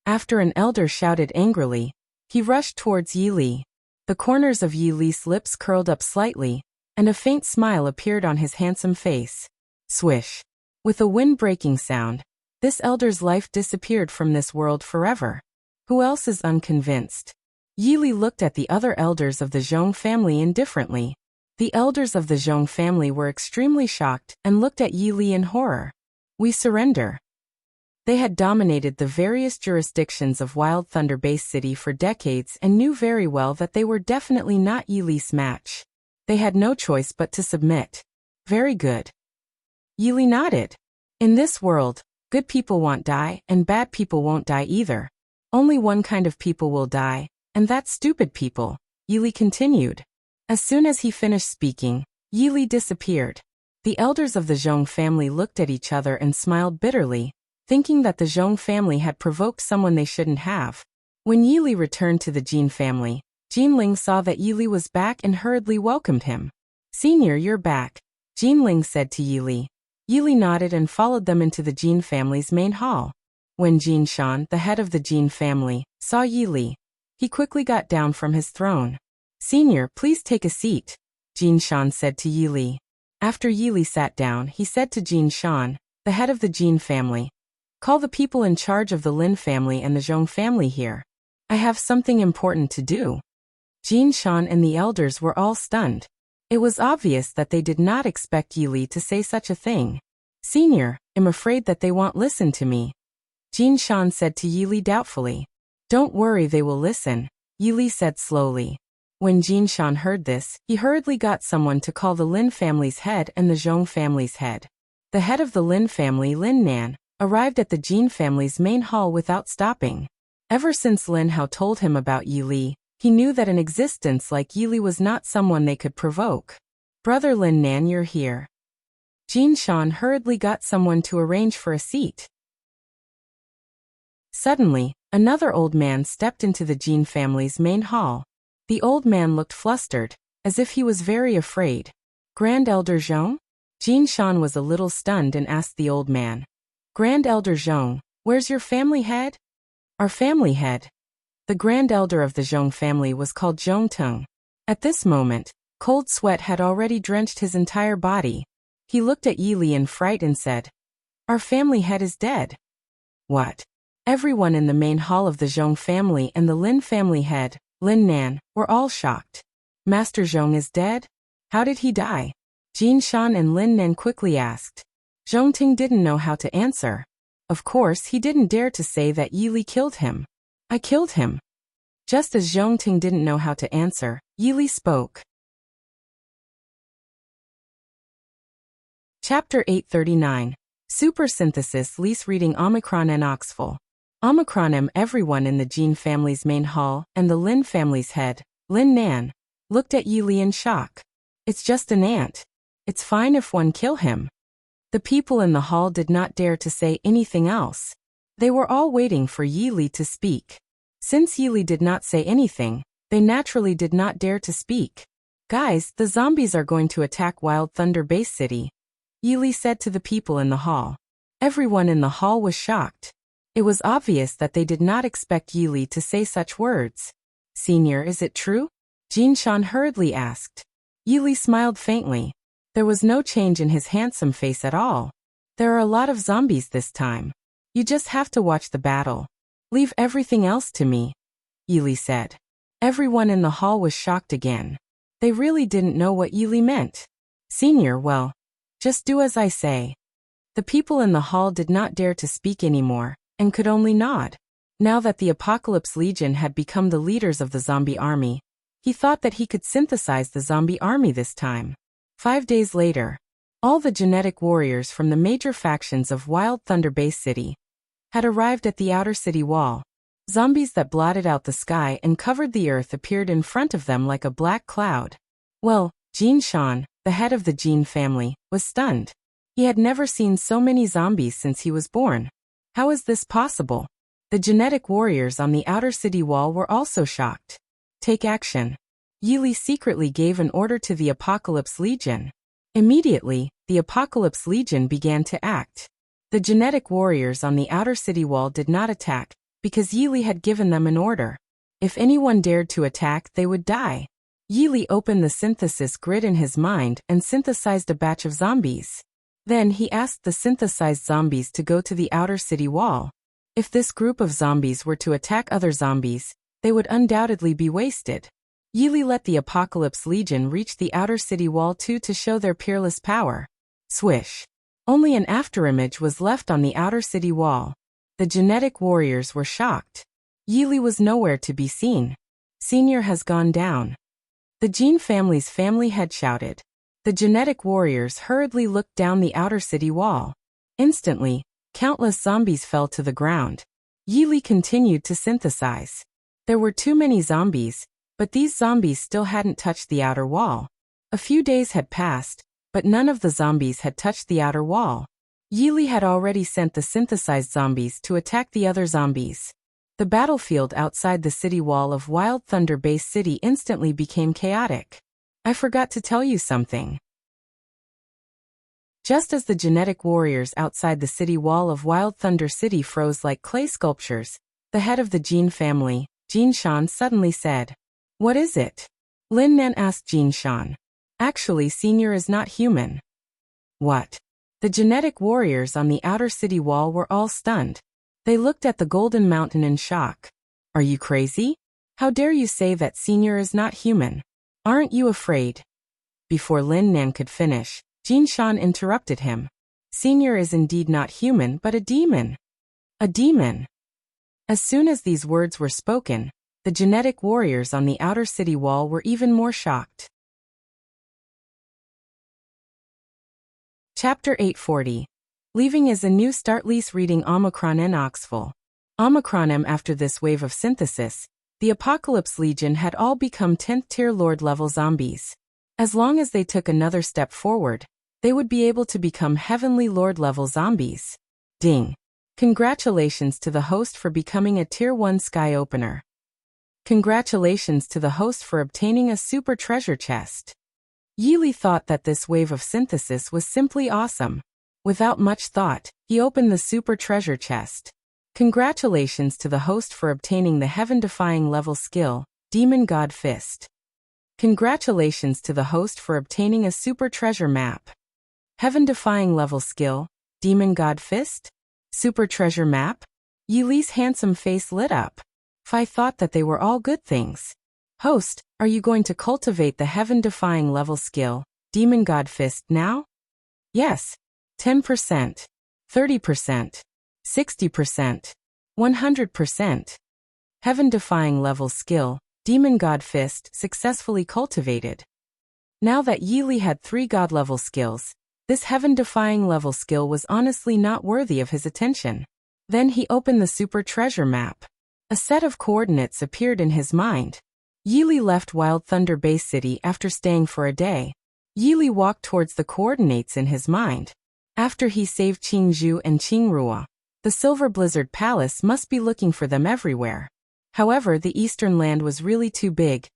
After an elder shouted angrily, he rushed towards Yi Li. The corners of Yi Li's lips curled up slightly, and a faint smile appeared on his handsome face. Swish. With a wind-breaking sound, this elder's life disappeared from this world forever. Who else is unconvinced? Yi Li looked at the other elders of the Zhong family indifferently. The elders of the Zhong family were extremely shocked and looked at Yi Li in horror. We surrender. They had dominated the various jurisdictions of Wild Thunder Base City for decades and knew very well that they were definitely not Yi Li's match. They had no choice but to submit. Very good. Yi Li nodded. In this world, good people won't die and bad people won't die either. Only one kind of people will die, and that's stupid people, Yi Li continued. As soon as he finished speaking, Yi Li disappeared. The elders of the Zhong family looked at each other and smiled bitterly, thinking that the Zhong family had provoked someone they shouldn't have. When Yi Li returned to the Jin family, Jin Ling saw that Yi Li was back and hurriedly welcomed him. Senior, you're back, Jin Ling said to Yi Li. Yi Li nodded and followed them into the Jin family's main hall. When Jin Shan, the head of the Jin family, saw Yi Li, he quickly got down from his throne. Senior, please take a seat, Jin Shan said to Yi Li. After Yi Li sat down, he said to Jin Shan, the head of the Jin family, call the people in charge of the Lin family and the Zhong family here. I have something important to do. Jin Shan and the elders were all stunned. It was obvious that they did not expect Yili to say such a thing. Senior, I'm afraid that they won't listen to me, Jin Shan said to Yili doubtfully. Don't worry, they will listen, Yili said slowly. When Jin Shan heard this, he hurriedly got someone to call the Lin family's head and the Zhong family's head. The head of the Lin family, Lin Nan, arrived at the Jin family's main hall without stopping. Ever since Lin Hao told him about Yili, he knew that an existence like Yili was not someone they could provoke. Brother Lin Nan, you're here. Jin Shan hurriedly got someone to arrange for a seat. Suddenly, another old man stepped into the Jin family's main hall. The old man looked flustered, as if he was very afraid. Grand Elder Zhong? Jin Shan was a little stunned and asked the old man. Grand Elder Zhong, where's your family head? Our family head. The Grand Elder of the Zhong family was called Zhong Teng. At this moment, cold sweat had already drenched his entire body. He looked at Yili in fright and said, Our family head is dead. What? Everyone in the main hall of the Zhong family and the Lin family head, Lin Nan, were all shocked. Master Zhong is dead? How did he die? Jin Shan and Lin Nan quickly asked. Zhong Ting didn't know how to answer. Of course, he didn't dare to say that Yili killed him. I killed him. Just as Zhong Ting didn't know how to answer, Yili spoke. Chapter 839. Supersynthesis. Lease reading Omicron and Oxful. Omicron M. Everyone in the Jin family's main hall and the Lin family's head, Lin Nan, looked at Yili in shock. It's just an ant. It's fine if one kill him. The people in the hall did not dare to say anything else. They were all waiting for Yili to speak. Since Yili did not say anything, they naturally did not dare to speak. Guys, the zombies are going to attack Wild Thunder Base City, Yili said to the people in the hall. Everyone in the hall was shocked. It was obvious that they did not expect Yili to say such words. Senior, is it true? Jin Shan hurriedly asked. Yili smiled faintly. There was no change in his handsome face at all. There are a lot of zombies this time. You just have to watch the battle. Leave everything else to me, Yili said. Everyone in the hall was shocked again. They really didn't know what Yili meant. Senior, well, just do as I say. The people in the hall did not dare to speak anymore, and could only nod. Now that the Apocalypse Legion had become the leaders of the zombie army, he thought that he could synthesize the zombie army this time. 5 days later, all the genetic warriors from the major factions of Wild Thunder Base City had arrived at the outer city wall. Zombies that blotted out the sky and covered the earth appeared in front of them like a black cloud. Well, Jin Shan, the head of the Jin family, was stunned. He had never seen so many zombies since he was born. How is this possible? The genetic warriors on the outer city wall were also shocked. Take action. Yili secretly gave an order to the Apocalypse Legion. Immediately, the Apocalypse Legion began to act. The genetic warriors on the outer city wall did not attack, because Yili had given them an order. If anyone dared to attack, they would die. Yili opened the synthesis grid in his mind and synthesized a batch of zombies. Then he asked the synthesized zombies to go to the outer city wall. If this group of zombies were to attack other zombies, they would undoubtedly be wasted. Yili let the Apocalypse Legion reach the outer city wall too to show their peerless power. Swish. Only an afterimage was left on the outer city wall. The genetic warriors were shocked. Yili was nowhere to be seen. Senior has gone down. The Jin family's family head shouted. The genetic warriors hurriedly looked down the outer city wall. Instantly, countless zombies fell to the ground. Yili continued to synthesize. There were too many zombies, but these zombies still hadn't touched the outer wall. A few days had passed, but none of the zombies had touched the outer wall. Yili had already sent the synthesized zombies to attack the other zombies. The battlefield outside the city wall of Wild Thunder Base City instantly became chaotic. I forgot to tell you something. Just as the genetic warriors outside the city wall of Wild Thunder City froze like clay sculptures, the head of the Jin family, Jin Shan, suddenly said, What is it? Lin Nan asked Jin Shan. Actually, Senior is not human. What? The genetic warriors on the outer city wall were all stunned. They looked at the Golden Mountain in shock. Are you crazy? How dare you say that Senior is not human? Aren't you afraid? Before Lin Nan could finish, Jin Shan interrupted him. Senior is indeed not human but a demon. A demon. As soon as these words were spoken, the genetic warriors on the outer city wall were even more shocked. Chapter 840. Leaving is a new start. Lease reading Omicron and Oxful. Omicron M. After this wave of synthesis, the Apocalypse Legion had all become 10th tier Lord level zombies. As long as they took another step forward, they would be able to become Heavenly Lord level zombies. Ding. Congratulations to the host for becoming a Tier 1 Sky Opener. Congratulations to the host for obtaining a super treasure chest. Yili thought that this wave of synthesis was simply awesome. Without much thought, he opened the super treasure chest. Congratulations to the host for obtaining the heaven-defying level skill, Demon God Fist. Congratulations to the host for obtaining a super treasure map. Heaven-defying level skill, Demon God Fist? Super treasure map? Yili's handsome face lit up. Fi thought that they were all good things. Host, are you going to cultivate the heaven-defying level skill, Demon God Fist now? Yes. 10%. 30%. 60%. 100%. Heaven-defying level skill, Demon God Fist, successfully cultivated. Now that Yili had 3 god-level skills, this heaven-defying level skill was honestly not worthy of his attention. Then he opened the super treasure map. A set of coordinates appeared in his mind. Yili left Wild Thunder Base City after staying for a day. Yili walked towards the coordinates in his mind. After he saved Qingzhou and Qingrua, the Silver Blizzard Palace must be looking for them everywhere. However, the Eastern Land was really too big.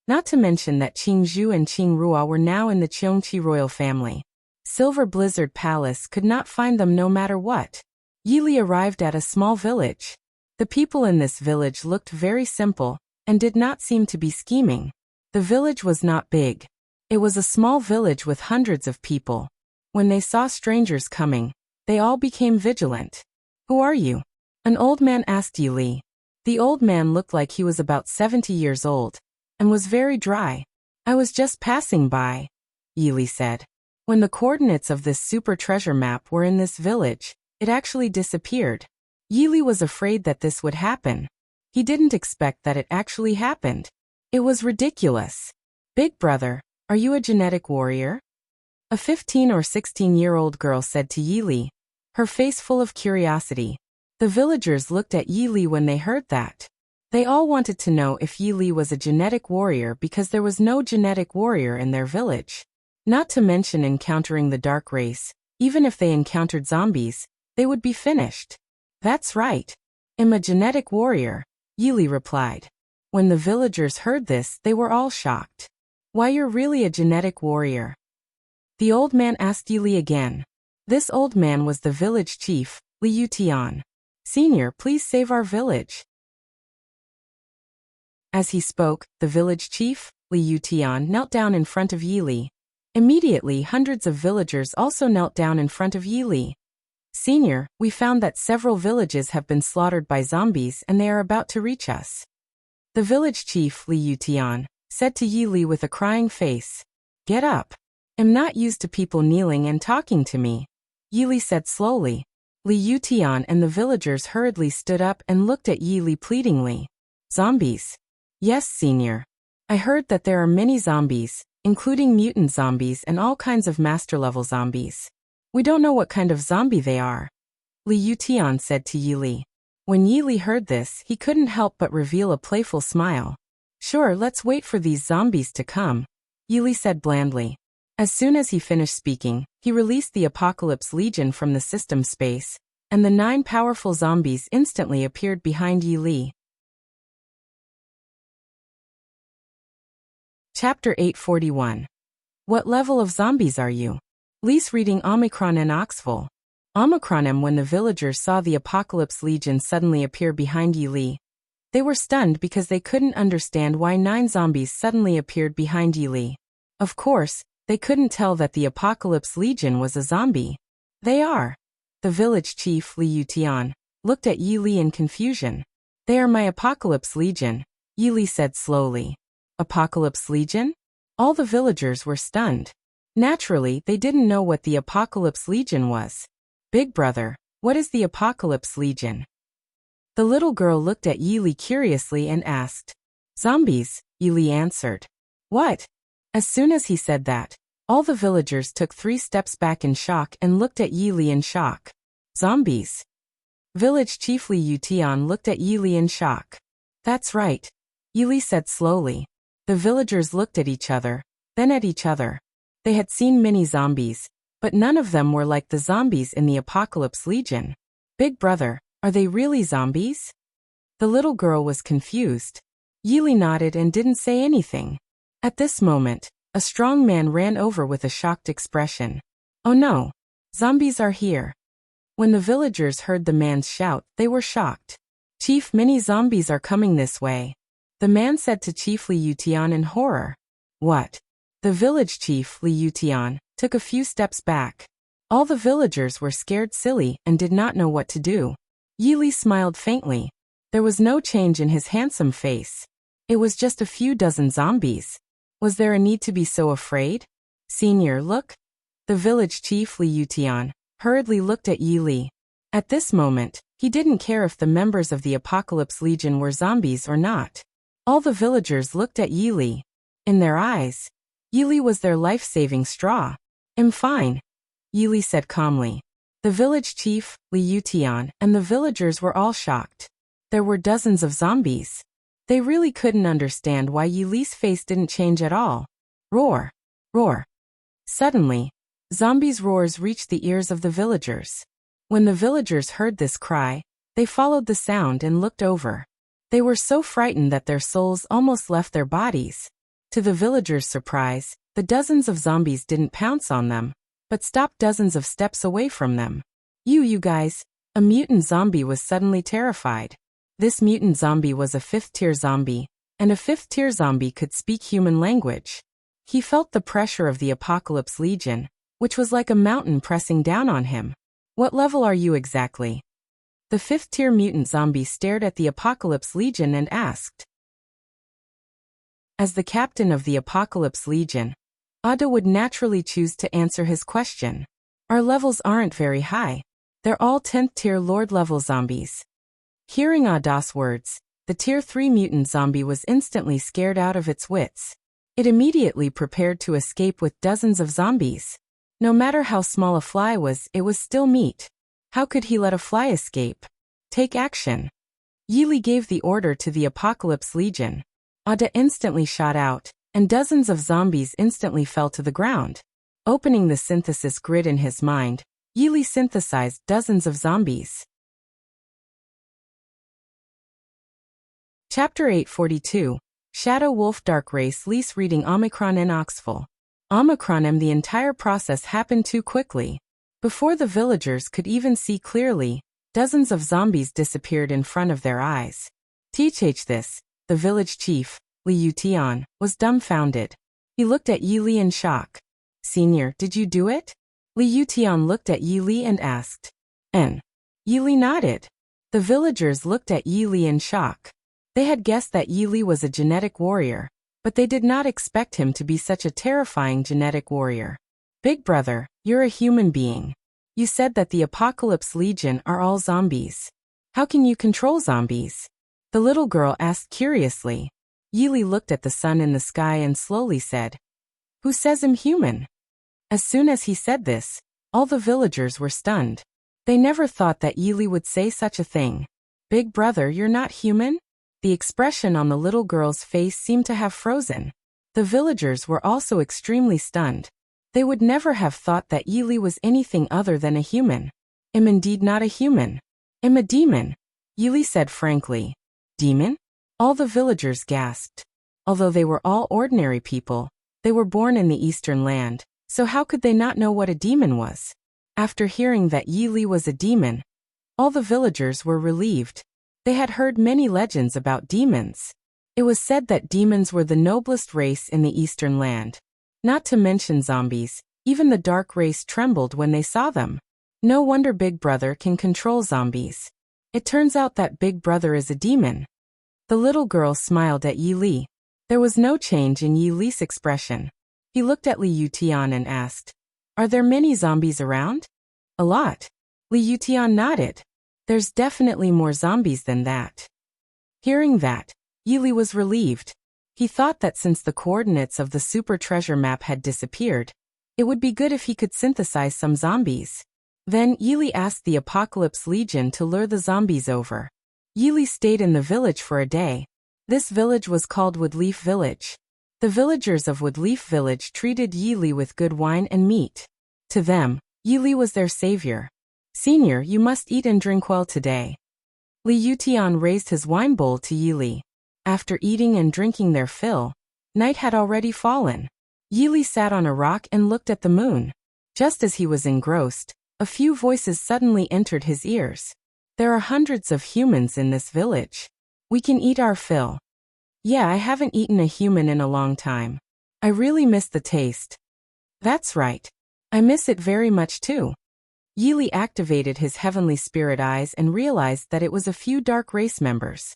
Not to mention that Qingzhou and Qingrua were now in the Cheongqi royal family. Silver Blizzard Palace could not find them no matter what. Yili arrived at a small village. The people in this village looked very simple, and did not seem to be scheming. The village was not big. It was a small village with hundreds of people. When they saw strangers coming, they all became vigilant. Who are you? An old man asked Yili. The old man looked like he was about 70 years old, and was very dry. I was just passing by, Yili said. When the coordinates of this super treasure map were in this village, it actually disappeared. Yili was afraid that this would happen. He didn't expect that it actually happened. It was ridiculous. Big brother, are you a genetic warrior? A 15 or 16-year-old girl said to Yili, her face full of curiosity. The villagers looked at Yili when they heard that. They all wanted to know if Yili was a genetic warrior because there was no genetic warrior in their village. Not to mention encountering the dark race, even if they encountered zombies, they would be finished. That's right. I'm a genetic warrior, Yili replied. When the villagers heard this, they were all shocked. Why, you're really a genetic warrior? The old man asked Yili again. This old man was the village chief, Liu Tian. Senior, please save our village. As he spoke, the village chief, Liu Tian, knelt down in front of Yili. Immediately, hundreds of villagers also knelt down in front of Yili. Senior, we found that several villages have been slaughtered by zombies and they are about to reach us. The village chief, Liu Tian, said to Yili with a crying face. Get up. I'm not used to people kneeling and talking to me, Yili said slowly. Liu Tian and the villagers hurriedly stood up and looked at Yili pleadingly. Zombies. Yes, senior. I heard that there are many zombies, including mutant zombies and all kinds of master-level zombies. We don't know what kind of zombie they are, Liu Tian said to Yili. When Yili heard this, he couldn't help but reveal a playful smile. Sure, let's wait for these zombies to come, Yili said blandly. As soon as he finished speaking, he released the Apocalypse Legion from the system space, and the 9 powerful zombies instantly appeared behind Yili. Chapter 841. What level of zombies are you? Lease reading Omicron and Oxful. Omicron M. When the villagers saw the Apocalypse Legion suddenly appear behind Yili, they were stunned because they couldn't understand why 9 zombies suddenly appeared behind Yili. Of course, they couldn't tell that the Apocalypse Legion was a zombie. They are. The village chief, Liu Tian, looked at Yili in confusion. They are my Apocalypse Legion, Yili said slowly. Apocalypse Legion? All the villagers were stunned. Naturally, they didn't know what the Apocalypse Legion was. Big brother, what is the Apocalypse Legion? The little girl looked at Yili curiously and asked. Zombies, Yili answered. What? As soon as he said that, all the villagers took 3 steps back in shock and looked at Yili in shock. Zombies. Village chief Li Yutian looked at Yili in shock. That's right, Yili said slowly. The villagers looked at each other, then at each other. They had seen many zombies, but none of them were like the zombies in the Apocalypse Legion. Big brother, are they really zombies? The little girl was confused. Yili nodded and didn't say anything. At this moment, a strong man ran over with a shocked expression. Oh no! Zombies are here. When the villagers heard the man's shout, they were shocked. Chief, many zombies are coming this way. The man said to Chief Li Yutian in horror. What? The village chief, Li Yutian, took a few steps back. All the villagers were scared silly and did not know what to do. Yili smiled faintly. There was no change in his handsome face. It was just a few dozen zombies. Was there a need to be so afraid? Senior, look. The village chief, Li Yutian, hurriedly looked at Yili. At this moment, he didn't care if the members of the Apocalypse Legion were zombies or not. All the villagers looked at Yili. In their eyes, Yili was their life-saving straw. I'm fine, Yili said calmly. The village chief, Li Yutian, and the villagers were all shocked. There were dozens of zombies. They really couldn't understand why Yili's face didn't change at all. Roar! Roar! Suddenly, zombies' roars reached the ears of the villagers. When the villagers heard this cry, they followed the sound and looked over. They were so frightened that their souls almost left their bodies. To the villagers' surprise, the dozens of zombies didn't pounce on them, but stopped dozens of steps away from them. You guys, a mutant zombie was suddenly terrified. This mutant zombie was a 5th-tier zombie, and a 5th-tier zombie could speak human language. He felt the pressure of the Apocalypse Legion, which was like a mountain pressing down on him. What level are you exactly? The 5th-tier mutant zombie stared at the Apocalypse Legion and asked. As the captain of the Apocalypse Legion, Ada would naturally choose to answer his question. Our levels aren't very high. They're all 10th-tier Lord-level zombies. Hearing Ada's words, the Tier 3 mutant zombie was instantly scared out of its wits. It immediately prepared to escape with dozens of zombies. No matter how small a fly was, it was still meat. How could he let a fly escape? Take action. Yili gave the order to the Apocalypse Legion. Ada instantly shot out, and dozens of zombies instantly fell to the ground. Opening the synthesis grid in his mind, Yili synthesized dozens of zombies. Chapter 842, Shadow Wolf Dark Race Lease reading Omicron and Oxful. Omicron. The entire process happened too quickly. Before the villagers could even see clearly, dozens of zombies disappeared in front of their eyes. Teach this, the village chief, Li Yutian, was dumbfounded. He looked at Yili in shock. Senior, did you do it? Li Yutian looked at Yili and asked. N. Yili nodded. The villagers looked at Yili in shock. They had guessed that Yili was a genetic warrior, but they did not expect him to be such a terrifying genetic warrior. Big brother, you're a human being. You said that the Apocalypse Legion are all zombies. How can you control zombies? The little girl asked curiously. Yili looked at the sun in the sky and slowly said, Who says I'm human? As soon as he said this, all the villagers were stunned. They never thought that Yili would say such a thing. Big brother, you're not human? The expression on the little girl's face seemed to have frozen. The villagers were also extremely stunned. They would never have thought that Yili was anything other than a human. I'm indeed not a human. I'm a demon, Yili said frankly. Demon? All the villagers gasped. Although they were all ordinary people, they were born in the Eastern land, so how could they not know what a demon was? After hearing that Yili was a demon, all the villagers were relieved. They had heard many legends about demons. It was said that demons were the noblest race in the Eastern land. Not to mention zombies, even the dark race trembled when they saw them. No wonder Big Brother can control zombies. It turns out that Big Brother is a demon. The little girl smiled at Yili. There was no change in Yi Li's expression. He looked at Li Yutian and asked, "Are there many zombies around?" "A lot." Li Yutian nodded. "There's definitely more zombies than that." Hearing that, Yi Li was relieved. He thought that since the coordinates of the super treasure map had disappeared, it would be good if he could synthesize some zombies. Then Yi Li asked the Apocalypse Legion to lure the zombies over. Yi Li stayed in the village for a day. This village was called Woodleaf Village. The villagers of Woodleaf Village treated Yi Li with good wine and meat. To them, Yi Li was their savior. "Senior, you must eat and drink well today." Li Yutian raised his wine bowl to Yi Li. After eating and drinking their fill, night had already fallen. Yi Li sat on a rock and looked at the moon. Just as he was engrossed, a few voices suddenly entered his ears. "There are hundreds of humans in this village. We can eat our fill." "Yeah, I haven't eaten a human in a long time. I really miss the taste." "That's right. I miss it very much too." Yi Li activated his heavenly spirit eyes and realized that it was a few dark race members.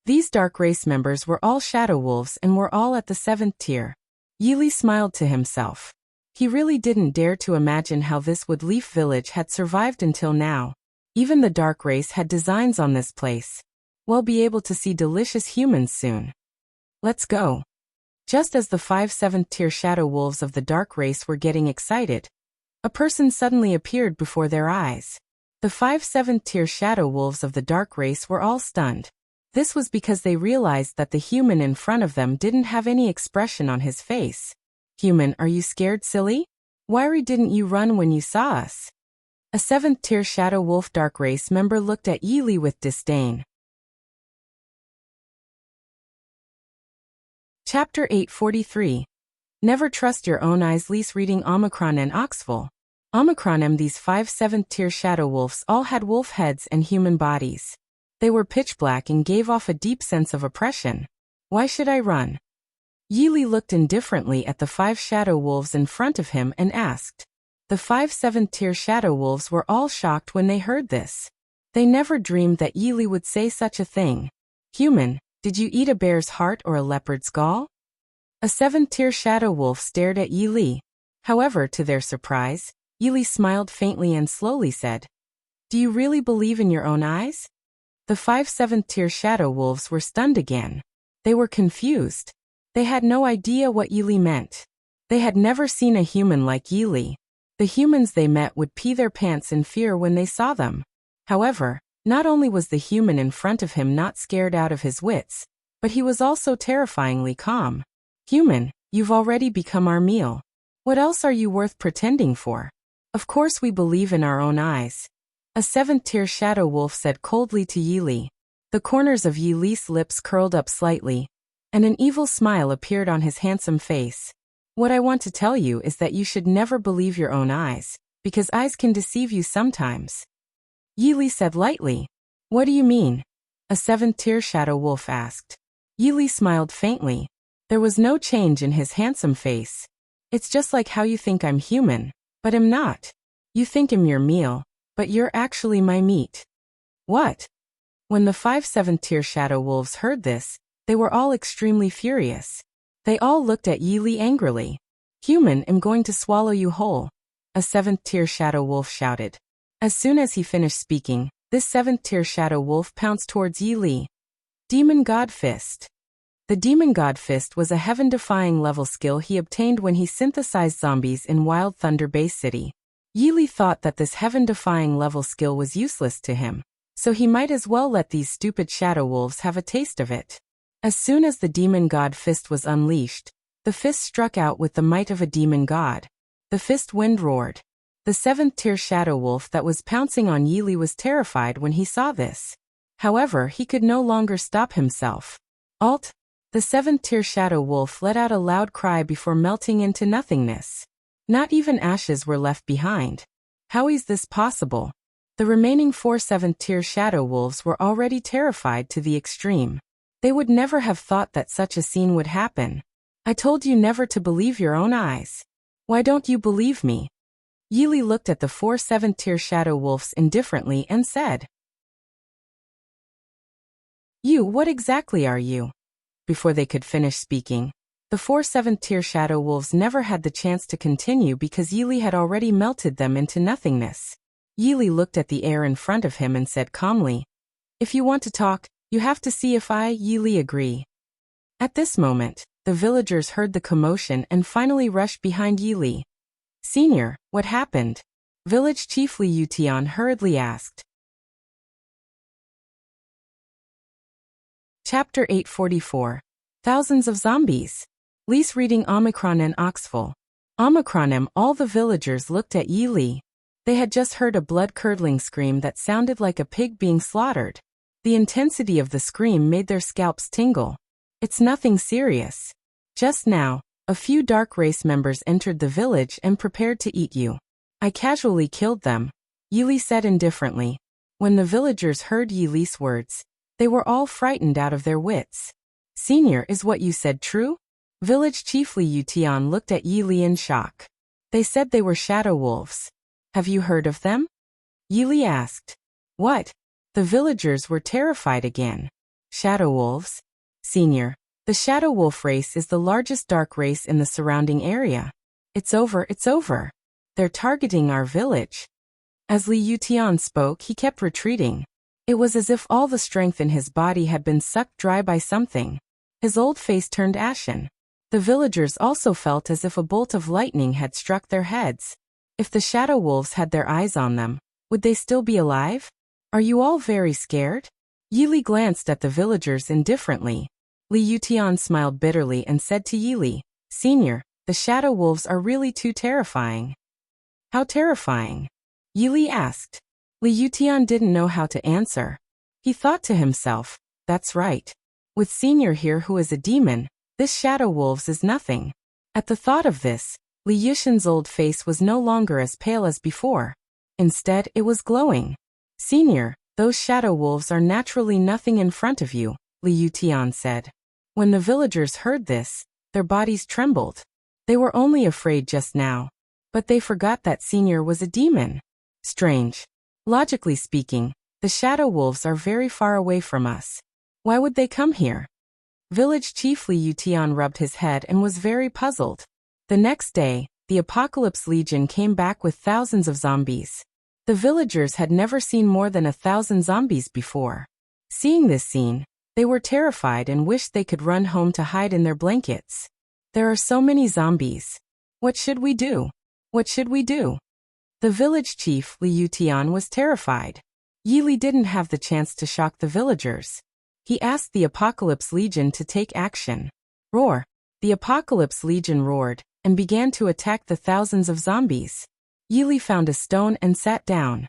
These dark race members were all shadow wolves and were all at the 7th tier. Yi Li smiled to himself. He really didn't dare to imagine how this Woodleaf village had survived until now. Even the dark race had designs on this place. We'll be able to see delicious humans soon. Let's go. Just as the 5 7th tier shadow wolves of the dark race were getting excited, a person suddenly appeared before their eyes. The 5 7th tier shadow wolves of the dark race were all stunned. This was because they realized that the human in front of them didn't have any expression on his face. "Human, are you scared, silly? Why didn't you run when you saw us?" A 7th tier shadow wolf dark race member looked at Yi Li with disdain. Chapter 843. Never trust your own eyes. Lease reading Omicron and Oxful. Omicron. These 5 7th tier shadow wolves all had wolf heads and human bodies. They were pitch black and gave off a deep sense of oppression. "Why should I run?" Yi Li looked indifferently at the 5 shadow wolves in front of him and asked. The 5 7th tier shadow wolves were all shocked when they heard this. They never dreamed that Yi Li would say such a thing. "Human, did you eat a bear's heart or a leopard's gall?" A 7th tier shadow wolf stared at Yi Li. However, to their surprise, Yi Li smiled faintly and slowly said, "Do you really believe in your own eyes?" The 5 7th tier shadow wolves were stunned again. They were confused. They had no idea what Yi Li meant. They had never seen a human like Yi Li. The humans they met would pee their pants in fear when they saw them. However, not only was the human in front of him not scared out of his wits, but he was also terrifyingly calm. "Human, you've already become our meal. What else are you worth pretending for? Of course we believe in our own eyes." A 7th tier shadow wolf said coldly to Yi Li. The corners of Yi Li's lips curled up slightly, and an evil smile appeared on his handsome face. "What I want to tell you is that you should never believe your own eyes, because eyes can deceive you sometimes." Yi Li said lightly. "What do you mean?" A 7th tier shadow wolf asked. Yi Li smiled faintly. There was no change in his handsome face. "It's just like how you think I'm human, but am not. You think I'm your meal, but you're actually my meat." "What?" When the 5 7th tier shadow wolves heard this, they were all extremely furious. They all looked at Yi Li angrily. "Human, I'm going to swallow you whole," a 7th tier shadow wolf shouted. As soon as he finished speaking, this 7th tier shadow wolf pounced towards Yi Li. Demon God Fist. The Demon God Fist was a heaven-defying level skill he obtained when he synthesized zombies in Wild Thunder Bay City. Yi Li thought that this heaven-defying level skill was useless to him, so he might as well let these stupid shadow wolves have a taste of it. As soon as the Demon God Fist was unleashed, the fist struck out with the might of a demon god. The fist wind roared. The 7th tier shadow wolf that was pouncing on Yi Li was terrified when he saw this. However, he could no longer stop himself. Alt! The 7th tier shadow wolf let out a loud cry before melting into nothingness. Not even ashes were left behind. How is this possible? The remaining 4 7th tier shadow wolves were already terrified to the extreme. They would never have thought that such a scene would happen. "I told you never to believe your own eyes. Why don't you believe me?" Yi Li looked at the 4 7th tier shadow wolves indifferently and said, "You, what exactly are you? before they could finish speaking. The 4 7th-tier shadow wolves never had the chance to continue because Yili had already melted them into nothingness. Yili looked at the air in front of him and said calmly, "If you want to talk, you have to see if I, Yili, agree." At this moment, the villagers heard the commotion and finally rushed behind Yili. "Senior, what happened?" Village Chief Li Yutian hurriedly asked. Chapter 844. Thousands of Zombies. Li's reading Omicron and Oxful. Omicronem. All the villagers looked at Yili. They had just heard a blood-curdling scream that sounded like a pig being slaughtered. The intensity of the scream made their scalps tingle. "It's nothing serious. Just now, a few dark race members entered the village and prepared to eat you. I casually killed them," Yili said indifferently. When the villagers heard Yili's words, they were all frightened out of their wits. "Senior, is what you said true?" Village Chief Li Yutian looked at Yili in shock. "They said they were shadow wolves. Have you heard of them?" Yili asked. "What?" The villagers were terrified again. "Shadow wolves? Senior, the shadow wolf race is the largest dark race in the surrounding area. It's over, it's over. They're targeting our village." As Li Yutian spoke, he kept retreating. It was as if all the strength in his body had been sucked dry by something. His old face turned ashen. The villagers also felt as if a bolt of lightning had struck their heads. If the shadow wolves had their eyes on them, would they still be alive? "Are you all very scared?" Yili glanced at the villagers indifferently. Li Yutian smiled bitterly and said to Yili, "Senior, the shadow wolves are really too terrifying." "How terrifying?" Yili asked. Li Yutian didn't know how to answer. He thought to himself, "That's right. With Senior here who is a demon, this shadow wolves is nothing." At the thought of this, Li Yushin's old face was no longer as pale as before. Instead, it was glowing. "Senior, those shadow wolves are naturally nothing in front of you," Li Yutian said. When the villagers heard this, their bodies trembled. They were only afraid just now, but they forgot that Senior was a demon. Strange. Logically speaking, the shadow wolves are very far away from us. Why would they come here? Village Chief Li Yutian rubbed his head and was very puzzled. The next day, the Apocalypse Legion came back with thousands of zombies. The villagers had never seen more than 1,000 zombies before. Seeing this scene, they were terrified and wished they could run home to hide in their blankets. "There are so many zombies. What should we do? What should we do?" The village chief, Li Yutian, was terrified. Yili didn't have the chance to shock the villagers. He asked the Apocalypse Legion to take action. Roar! The Apocalypse Legion roared and began to attack the thousands of zombies. Yili found a stone and sat down.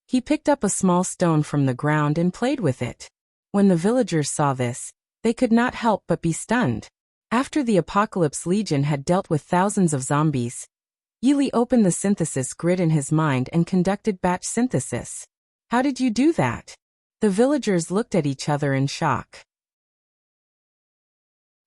He picked up a small stone from the ground and played with it. When the villagers saw this, they could not help but be stunned. After the Apocalypse Legion had dealt with thousands of zombies, Yili opened the synthesis grid in his mind and conducted batch synthesis. "How did you do that?" The villagers looked at each other in shock.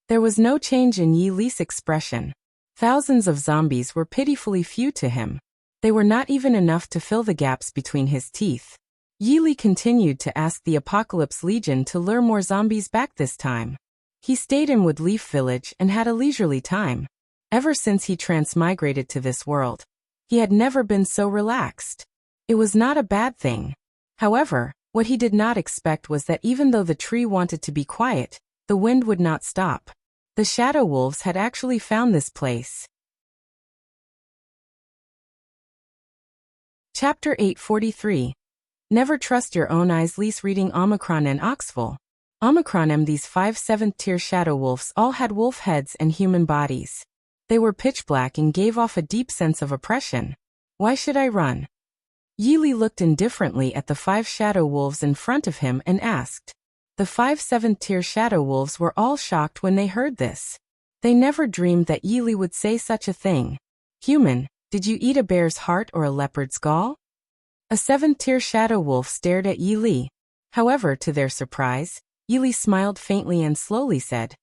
There was no change in Yili's expression. Thousands of zombies were pitifully few to him. They were not even enough to fill the gaps between his teeth. Yili continued to ask the Apocalypse Legion to lure more zombies back this time. He stayed in Woodleaf Village and had a leisurely time. Ever since he transmigrated to this world, he had never been so relaxed. It was not a bad thing. However, what he did not expect was that even though the tree wanted to be quiet, the wind would not stop. The shadow wolves had actually found this place. Chapter 843. Never trust your own eyes. Li's reading Omicron and Oxful. Omicron. These 5 7th-tier shadow wolves all had wolf heads and human bodies. They were pitch black and gave off a deep sense of oppression. "Why should I run?" Yili looked indifferently at the 5 shadow wolves in front of him and asked. The 5 7th-tier shadow wolves were all shocked when they heard this. They never dreamed that Yili would say such a thing. "Human, did you eat a bear's heart or a leopard's gall?" A 7th-tier shadow wolf stared at Yili. However, to their surprise, Yili smiled faintly and slowly said,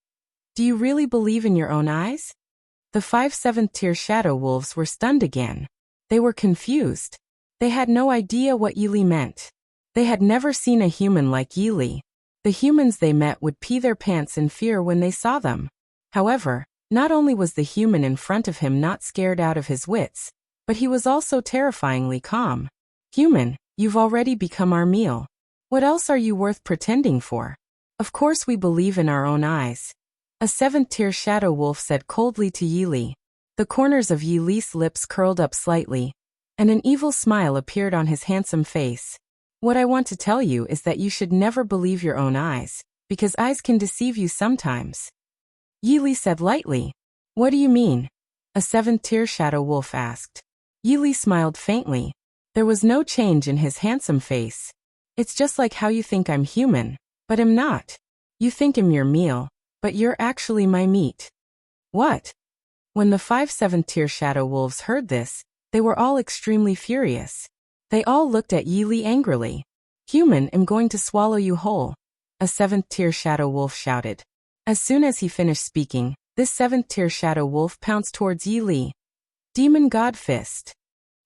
"Do you really believe in your own eyes?" The 5 7th-tier shadow wolves were stunned again. They were confused. They had no idea what Yili meant. They had never seen a human like Yili. The humans they met would pee their pants in fear when they saw them. However, not only was the human in front of him not scared out of his wits, but he was also terrifyingly calm. Human, you've already become our meal. What else are you worth pretending for? Of course we believe in our own eyes. A seventh-tier shadow wolf said coldly to Yi Li. The corners of Yi Li's lips curled up slightly, and an evil smile appeared on his handsome face. What I want to tell you is that you should never believe your own eyes, because eyes can deceive you sometimes. Yi Li said lightly. What do you mean? A seventh-tier shadow wolf asked. Yi Li smiled faintly. There was no change in his handsome face. It's just like how you think I'm human, but am not. You think I'm your meal, but you're actually my meat. What? When the 5 seventh-tier shadow wolves heard this, they were all extremely furious. They all looked at Yi Li angrily. Human, I'm going to swallow you whole. A 7th-tier shadow wolf shouted. As soon as he finished speaking, this 7th-tier shadow wolf pounced towards Yi Li. Demon God Fist.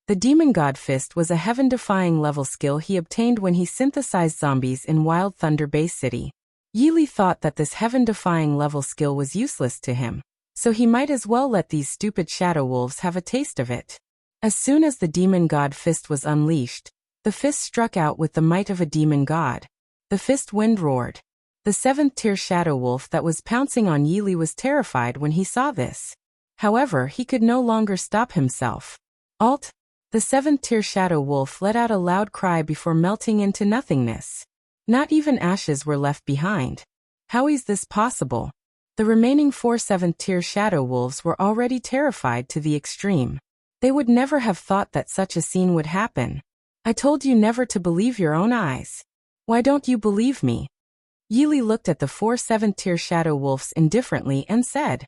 The Demon God Fist was a heaven-defying level skill he obtained when he synthesized zombies in Wild Thunder Bay City. Yi Li thought that this heaven-defying level skill was useless to him, so he might as well let these stupid shadow wolves have a taste of it. As soon as the Demon God Fist was unleashed, the fist struck out with the might of a demon god. The fist wind roared. The 7th-tier shadow wolf that was pouncing on Yi Li was terrified when he saw this. However, he could no longer stop himself. Alt! The 7th-tier shadow wolf let out a loud cry before melting into nothingness. Not even ashes were left behind. How is this possible? The remaining 4 7th-tier shadow wolves were already terrified to the extreme. They would never have thought that such a scene would happen. I told you never to believe your own eyes. Why don't you believe me? Yi Li looked at the 4 7th-tier shadow wolves indifferently and said,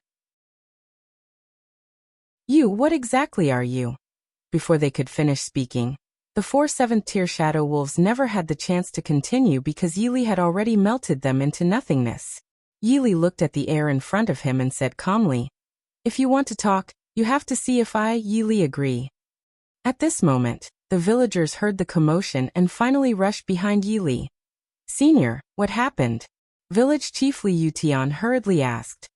You, what exactly are you? Before they could finish speaking, the 4 7th-tier shadow wolves never had the chance to continue because Yi Li had already melted them into nothingness. Yi Li looked at the air in front of him and said calmly, If you want to talk, you have to see if I, Yi Li, agree. At this moment, the villagers heard the commotion and finally rushed behind Yi Li. Senior, what happened? Village Chief Li Yutian hurriedly asked.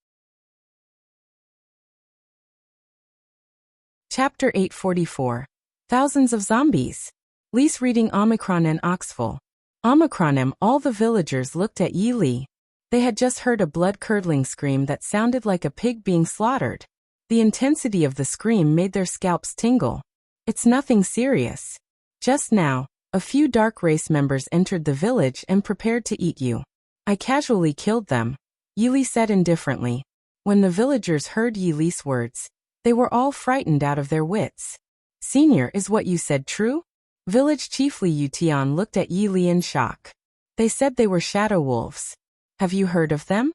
Chapter 844. Thousands of Zombies. Li's reading Omicron and Oxful. Omicronem. All the villagers looked at Yi Li. They had just heard a blood-curdling scream that sounded like a pig being slaughtered. The intensity of the scream made their scalps tingle. It's nothing serious. Just now, a few dark race members entered the village and prepared to eat you. I casually killed them, Yi Li said indifferently. When the villagers heard Yi Li's words, they were all frightened out of their wits. Senior, is what you said true? Village Chief Li Yutian looked at Yi Li in shock. They said they were shadow wolves. Have you heard of them?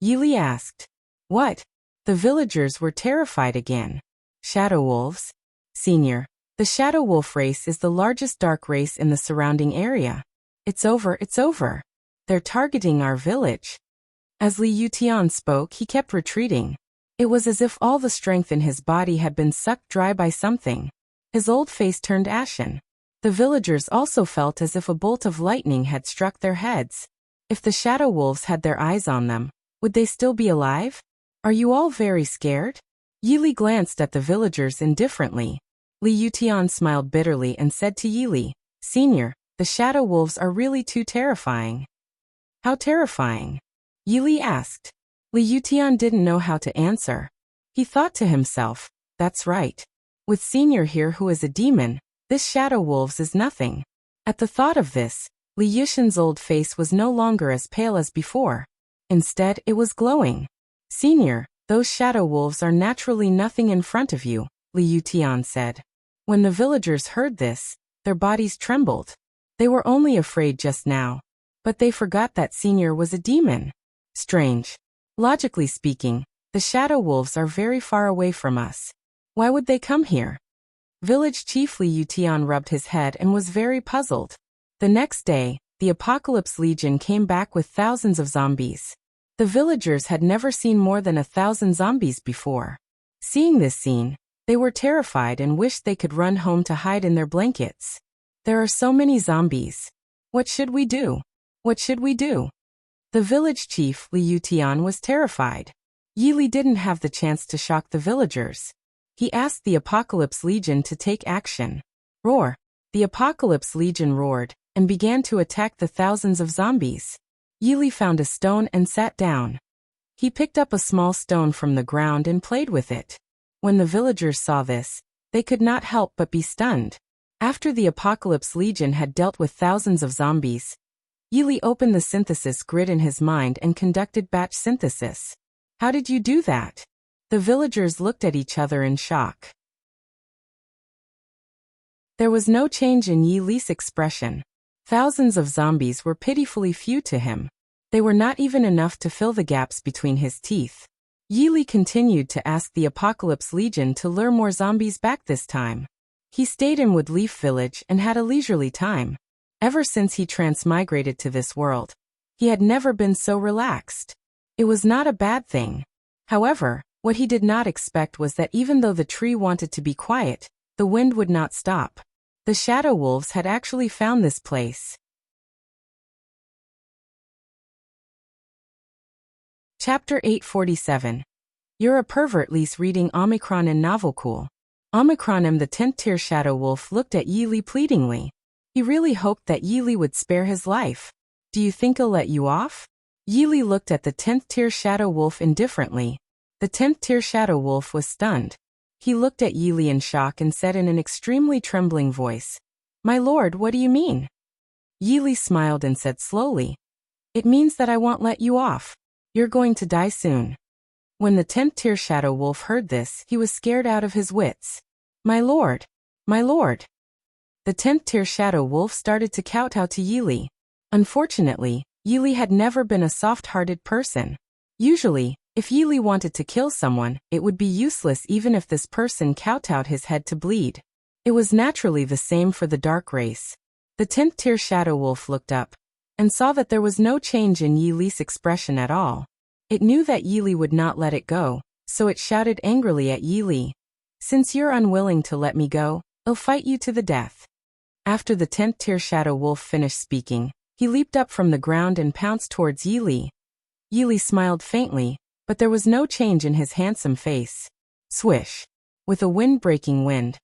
Yi Li asked. What? The villagers were terrified again. Shadow wolves? Senior, the shadow wolf race is the largest dark race in the surrounding area. It's over, it's over. They're targeting our village. As Li Yutian spoke, he kept retreating. It was as if all the strength in his body had been sucked dry by something. His old face turned ashen. The villagers also felt as if a bolt of lightning had struck their heads. If the shadow wolves had their eyes on them, would they still be alive? Are you all very scared? Yi Li glanced at the villagers indifferently. Li Yutian smiled bitterly and said to Yi Li, Senior, the shadow wolves are really too terrifying. How terrifying? Yi Li asked. Li Yutian didn't know how to answer. He thought to himself, that's right. With Senior here who is a demon, this shadow wolves is nothing. At the thought of this, Li Yushin's old face was no longer as pale as before. Instead, it was glowing. Senior, those shadow wolves are naturally nothing in front of you, Li Yutian said. When the villagers heard this, their bodies trembled. They were only afraid just now. But they forgot that Senior was a demon. Strange. Logically speaking, the shadow wolves are very far away from us. Why would they come here? Village Chief Li Yutian rubbed his head and was very puzzled. The next day, the Apocalypse Legion came back with thousands of zombies. The villagers had never seen more than 1,000 zombies before. Seeing this scene, they were terrified and wished they could run home to hide in their blankets. There are so many zombies. What should we do? What should we do? The village chief, Li Yutian, was terrified. Yili didn't have the chance to shock the villagers. He asked the Apocalypse Legion to take action. Roar! The Apocalypse Legion roared and began to attack the thousands of zombies. Yili found a stone and sat down. He picked up a small stone from the ground and played with it. When the villagers saw this, they could not help but be stunned. After the Apocalypse Legion had dealt with thousands of zombies, Yili opened the synthesis grid in his mind and conducted batch synthesis. How did you do that? The villagers looked at each other in shock. There was no change in Yili's expression. Thousands of zombies were pitifully few to him. They were not even enough to fill the gaps between his teeth. Yili continued to ask the Apocalypse Legion to lure more zombies back this time. He stayed in Woodleaf Village and had a leisurely time. Ever since he transmigrated to this world, he had never been so relaxed. It was not a bad thing. However, what he did not expect was that even though the tree wanted to be quiet, the wind would not stop. The shadow wolves had actually found this place. Chapter 847. You're a pervert. Li's reading Omicron and Novelcool. Omicron the 10th tier shadow wolf looked at Yili pleadingly. He really hoped that Yili would spare his life. Do you think he'll let you off? Yili looked at the 10th tier shadow wolf indifferently. The 10th tier shadow wolf was stunned. He looked at Yili in shock and said in an extremely trembling voice, "My lord, what do you mean?" Yili smiled and said slowly, "It means that I won't let you off. You're going to die soon." When the 10th tier shadow wolf heard this, he was scared out of his wits. My lord! My lord! The 10th tier shadow wolf started to kowtow to Yili. Unfortunately, Yili had never been a soft-hearted person. Usually, if Yili wanted to kill someone, it would be useless even if this person kowtowed his head to bleed. It was naturally the same for the dark race. The 10th tier shadow wolf looked up and saw that there was no change in Yili's expression at all. It knew that Yili would not let it go, so it shouted angrily at Yili, "Since you're unwilling to let me go, I'll fight you to the death." After the 10th tier shadow wolf finished speaking, he leaped up from the ground and pounced towards Yili. Yili smiled faintly, but there was no change in his handsome face. Swish! With a wind-breaking wind,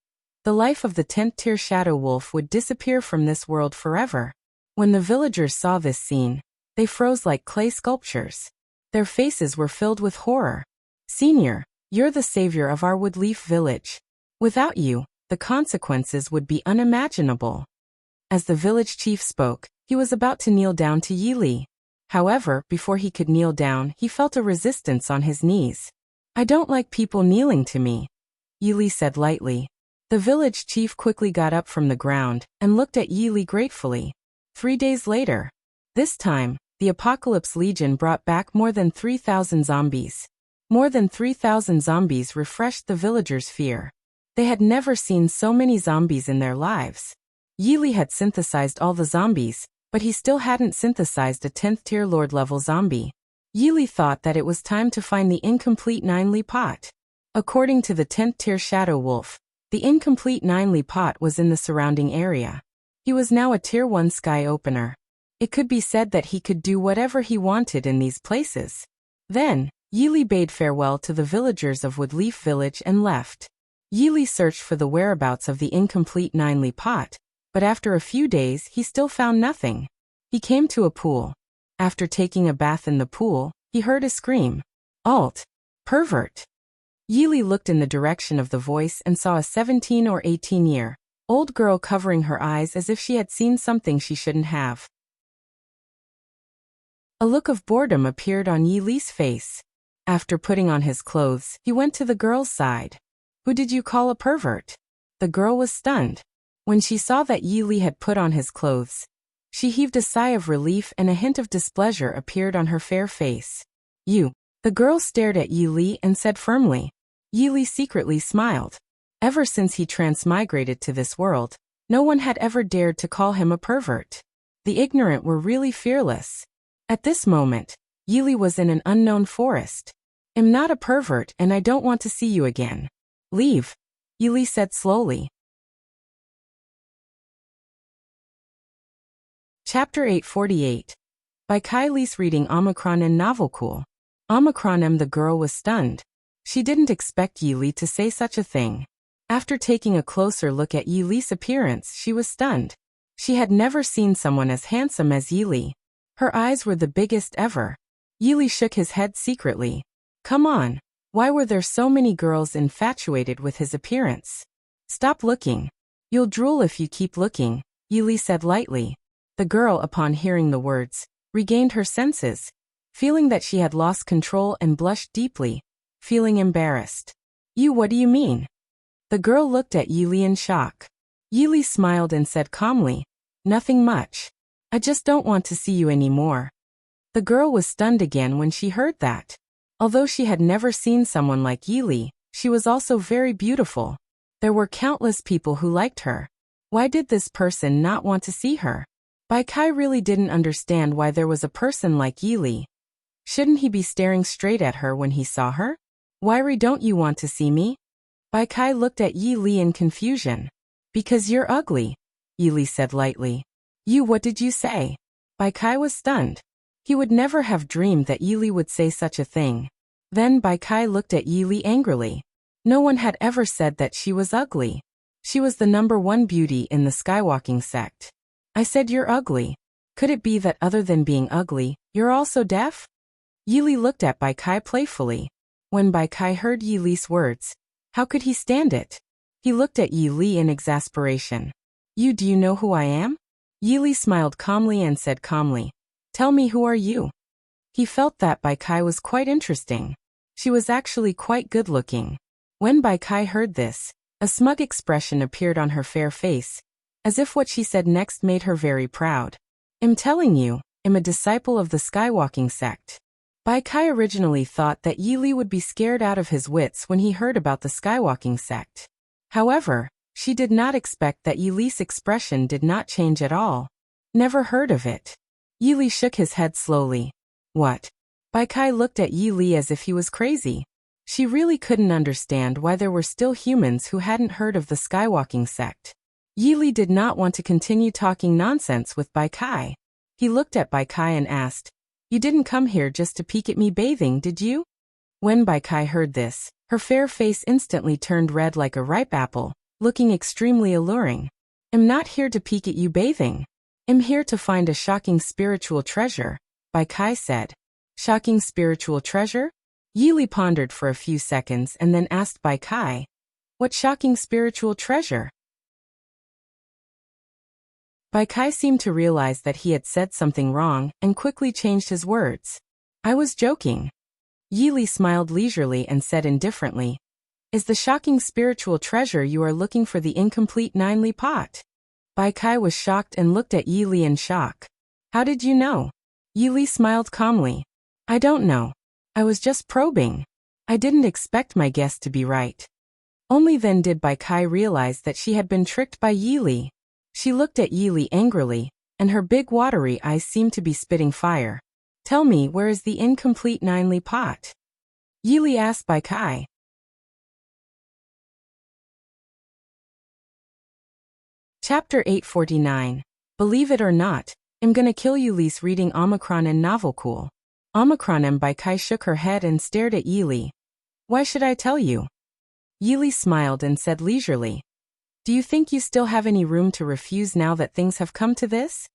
the life of the 10th tier shadow wolf would disappear from this world forever. When the villagers saw this scene, they froze like clay sculptures. Their faces were filled with horror. "Senior, you're the savior of our Woodleaf village. Without you, the consequences would be unimaginable." As the village chief spoke, he was about to kneel down to Yili. However, before he could kneel down, he felt a resistance on his knees. "I don't like people kneeling to me," Yili said lightly. The village chief quickly got up from the ground and looked at Yili gratefully. 3 days later. This time, the Apocalypse Legion brought back more than 3,000 zombies. More than 3,000 zombies refreshed the villagers' fear. They had never seen so many zombies in their lives. Yili had synthesized all the zombies, but he still hadn't synthesized a 10th tier lord level zombie. Yili thought that it was time to find the incomplete 9-li pot. According to the 10th tier shadow wolf, the incomplete 9-li pot was in the surrounding area. He was now a tier 1 sky opener. It could be said that he could do whatever he wanted in these places. Then, Yili bade farewell to the villagers of Woodleaf Village and left. Yili searched for the whereabouts of the incomplete 9-li pot, but after a few days he still found nothing. He came to a pool. After taking a bath in the pool, he heard a scream. "Alt! Pervert!" Yili looked in the direction of the voice and saw a 17 or 18-year-old girl covering her eyes as if she had seen something she shouldn't have. A look of boredom appeared on Yili's face. After putting on his clothes, he went to the girl's side. "Who did you call a pervert?" The girl was stunned. When she saw that Yili had put on his clothes, she heaved a sigh of relief and a hint of displeasure appeared on her fair face. "You." The girl stared at Yili and said firmly. Yili secretly smiled. Ever since he transmigrated to this world, no one had ever dared to call him a pervert. The ignorant were really fearless. At this moment, Yili was in an unknown forest. "I'm not a pervert and I don't want to see you again. Leave," Yili said slowly. Chapter 848. By Kai Lee's reading Omicron and Novel Cool. Omicron. The girl was stunned. She didn't expect Yi Li to say such a thing. After taking a closer look at Yi Li's appearance, she was stunned. She had never seen someone as handsome as Yi Li. Her eyes were the biggest ever. Yi Li shook his head secretly. Come on. Why were there so many girls infatuated with his appearance? Stop looking. You'll drool if you keep looking, Yi Li said lightly. The girl, upon hearing the words, regained her senses, feeling that she had lost control and blushed deeply, feeling embarrassed. You, what do you mean? The girl looked at Yi Li in shock. Yi Li smiled and said calmly, nothing much. I just don't want to see you anymore. The girl was stunned again when she heard that. Although she had never seen someone like Yi Li, she was also very beautiful. There were countless people who liked her. Why did this person not want to see her? Bai Kai really didn't understand why there was a person like Yi Li. Shouldn't he be staring straight at her when he saw her? Why don't you want to see me? Bai Kai looked at Yi Li in confusion. Because you're ugly, Yi Li said lightly. You, what did you say? Bai Kai was stunned. He would never have dreamed that Yi Li would say such a thing. Then Bai Kai looked at Yi Li angrily. No one had ever said that she was ugly. She was the #1 beauty in the Skywalking sect. I said you're ugly. Could it be that other than being ugly, you're also deaf? Yi Li looked at Bai Kai playfully. When Bai Kai heard Yi Li's words, how could he stand it? He looked at Yi Li in exasperation. Do you know who I am? Yi Li smiled calmly and said calmly, tell me, who are you? He felt that Bai Kai was quite interesting. She was actually quite good-looking. When Bai Kai heard this, a smug expression appeared on her fair face, as if what she said next made her very proud. I'm telling you, I'm a disciple of the Skywalking sect. Bai Kai originally thought that Yi Li would be scared out of his wits when he heard about the Skywalking sect. However, she did not expect that Yi Li's expression did not change at all. Never heard of it. Yi Li shook his head slowly. What? Bai Kai looked at Yi Li as if he was crazy. She really couldn't understand why there were still humans who hadn't heard of the Skywalking sect. Yi Li did not want to continue talking nonsense with Bai Kai. He looked at Bai Kai and asked, you didn't come here just to peek at me bathing, did you? When Bai Kai heard this, her fair face instantly turned red like a ripe apple, looking extremely alluring. I'm not here to peek at you bathing. I'm here to find a shocking spiritual treasure, Bai Kai said. Shocking spiritual treasure? Yi Li pondered for a few seconds and then asked Bai Kai, what shocking spiritual treasure? Bai Kai seemed to realize that he had said something wrong and quickly changed his words. I was joking. Yi Li smiled leisurely and said indifferently, is the shocking spiritual treasure you are looking for the incomplete 9-li pot? Bai Kai was shocked and looked at Yi Li in shock. How did you know? Yi Li smiled calmly. I don't know. I was just probing. I didn't expect my guess to be right. Only then did Bai Kai realize that she had been tricked by Yi Li. She looked at Yi Li angrily, and her big watery eyes seemed to be spitting fire. Tell me, where is the incomplete 9-li pot? Yi Li asked Bai Kai. Chapter 849. Believe it or not, I'm gonna kill you. Li's reading Omicron and Novel Cool. Omicron. Bai Kai shook her head and stared at Yi Li. Why should I tell you? Yi Li smiled and said leisurely. Do you think you still have any room to refuse now that things have come to this?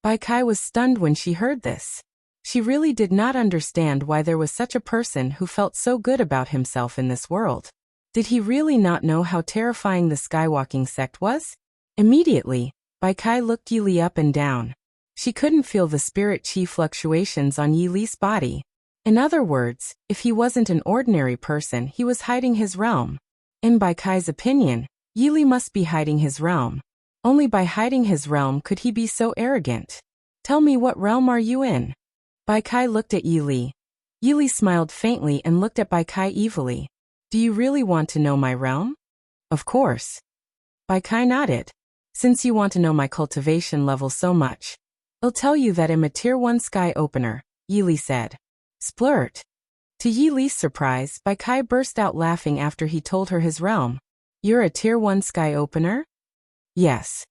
Bai Kai was stunned when she heard this. She really did not understand why there was such a person who felt so good about himself in this world. Did he really not know how terrifying the Skywalking sect was? Immediately, Bai Kai looked Yi Li up and down. She couldn't feel the spirit chi fluctuations on Yi Li's body. In other words, if he wasn't an ordinary person, he was hiding his realm. In Bai Kai's opinion, Yi Li must be hiding his realm. Only by hiding his realm could he be so arrogant. Tell me, what realm are you in? Bai Kai looked at Yi Li. Yi Li smiled faintly and looked at Bai Kai evilly. Do you really want to know my realm? Of course. Bai Kai nodded. Since you want to know my cultivation level so much, I'll tell you that I'm a Tier 1 Sky Opener, Yi Li said. Splurt. To Yi Li's surprise, Bai Kai burst out laughing after he told her his realm. You're a Tier 1 Sky Opener? Yes.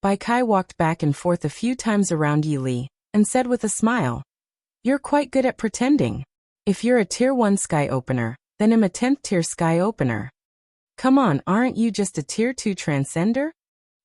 Bai Kai walked back and forth a few times around Yi Li, and said with a smile, "You're quite good at pretending. If you're a Tier 1 sky opener, then I'm a 10th tier sky opener. Come on, aren't you just a Tier 2 transcender?"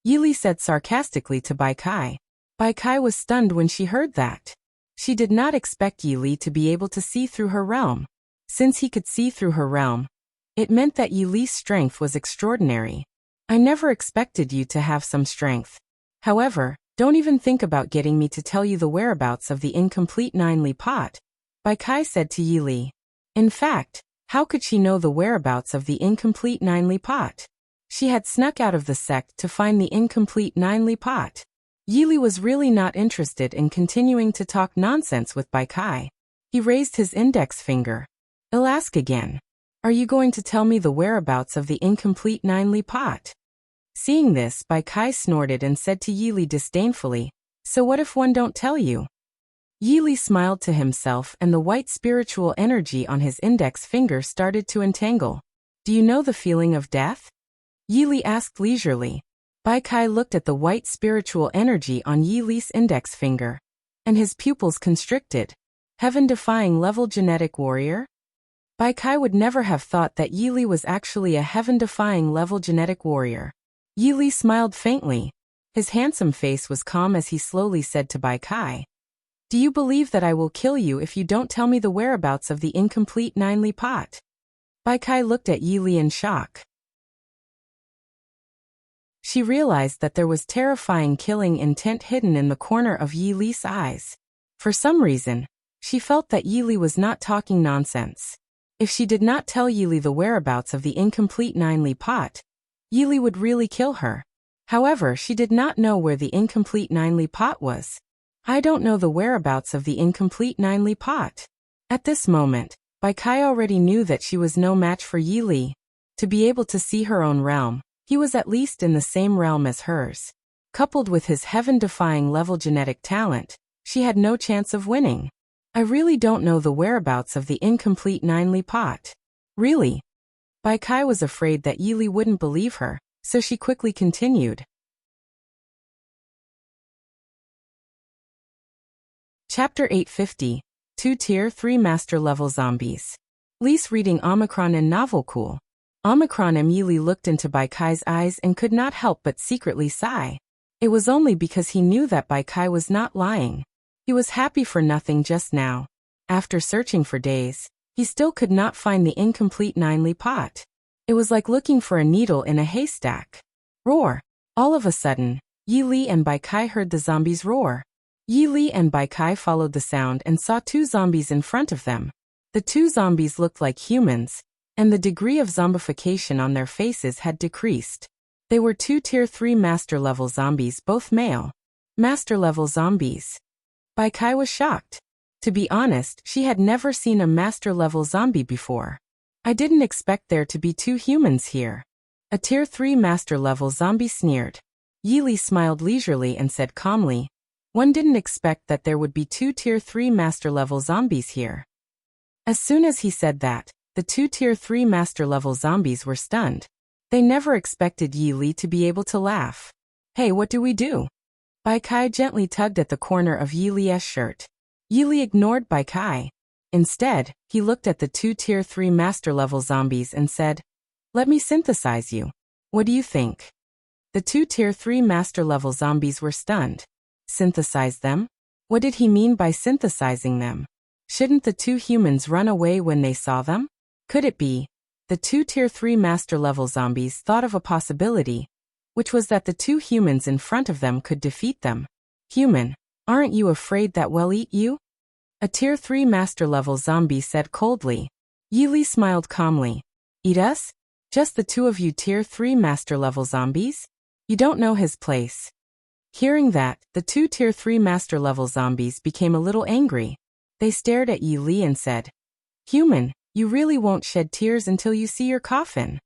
Yili said sarcastically to Bai Kai. Bai Kai was stunned when she heard that. She did not expect Yili to be able to see through her realm. Since he could see through her realm, it meant that Yili's strength was extraordinary. "I never expected you to have some strength. However, don't even think about getting me to tell you the whereabouts of the incomplete 9-li pot," Bai Kai said to Yili. In fact, how could she know the whereabouts of the incomplete 9-li pot? She had snuck out of the sect to find the incomplete 9-li pot. Yili was really not interested in continuing to talk nonsense with Bai Kai. He raised his index finger. "I'll ask again. Are you going to tell me the whereabouts of the incomplete 9-li pot?" Seeing this, Bai Kai snorted and said to Yili disdainfully, "So what if one don't tell you?" Yili smiled to himself and the white spiritual energy on his index finger started to entangle. "Do you know the feeling of death?" Yili asked leisurely. Bai Kai looked at the white spiritual energy on Yili's index finger, and his pupils constricted. Heaven-defying level genetic warrior? Bai Kai would never have thought that Yili was actually a heaven-defying level genetic warrior. Yili smiled faintly. His handsome face was calm as he slowly said to Bai Kai, "Do you believe that I will kill you if you don't tell me the whereabouts of the incomplete 9-li pot?" Bai Kai looked at Yili in shock. She realized that there was terrifying killing intent hidden in the corner of Yili's eyes. For some reason, she felt that Yili was not talking nonsense. If she did not tell Yili the whereabouts of the incomplete 9-li pot, Yili would really kill her. However, she did not know where the incomplete 9-li pot was. "I don't know the whereabouts of the incomplete 9-li pot." At this moment, Bai Kai already knew that she was no match for Yili. To be able to see her own realm, he was at least in the same realm as hers. Coupled with his heaven-defying level genetic talent, she had no chance of winning. "I really don't know the whereabouts of the incomplete 9-li pot." "Really?" Bai Kai was afraid that Yili wouldn't believe her, so she quickly continued. Chapter 850, 2 Tier 3 Master Level Zombies. Lise reading Omicron and Novel Cool. Omicron and Yili looked into Bai Kai's eyes and could not help but secretly sigh. It was only because he knew that Bai Kai was not lying. He was happy for nothing just now. After searching for days, he still could not find the incomplete 9-li pot. It was like looking for a needle in a haystack. Roar! All of a sudden, Yili and Bai Kai heard the zombies roar. Yili and Bai Kai followed the sound and saw 2 zombies in front of them. The 2 zombies looked like humans, and the degree of zombification on their faces had decreased. They were 2 Tier 3 Master-level zombies, both male. Master-level zombies. Bai Kai was shocked. To be honest, she had never seen a Master-level zombie before. "I didn't expect there to be 2 humans here." A Tier 3 Master-level zombie sneered. Yili smiled leisurely and said calmly, "One didn't expect that there would be 2 Tier 3 Master-level zombies here." As soon as he said that, the 2 Tier 3 Master-level zombies were stunned. They never expected Yili to be able to laugh. "Hey, what do we do?" Bai Kai gently tugged at the corner of Yili's shirt. Yili ignored Bai Kai. Instead, he looked at the 2 Tier 3 Master-level zombies and said, "Let me synthesize you. What do you think?" The 2 Tier 3 Master-level zombies were stunned. Synthesize them? What did he mean by synthesizing them? Shouldn't the 2 humans run away when they saw them? Could it be? The 2 Tier 3 Master-level zombies thought of a possibility, which was that the 2 humans in front of them could defeat them. "Human, aren't you afraid that we'll eat you?" A Tier 3 Master-level zombie said coldly. Yili smiled calmly. "Eat us? Just the 2 of you Tier 3 Master-level zombies? You don't know his place." Hearing that, the 2 Tier 3 Master-level zombies became a little angry. They stared at Yili and said, "Human, you really won't shed tears until you see your coffin."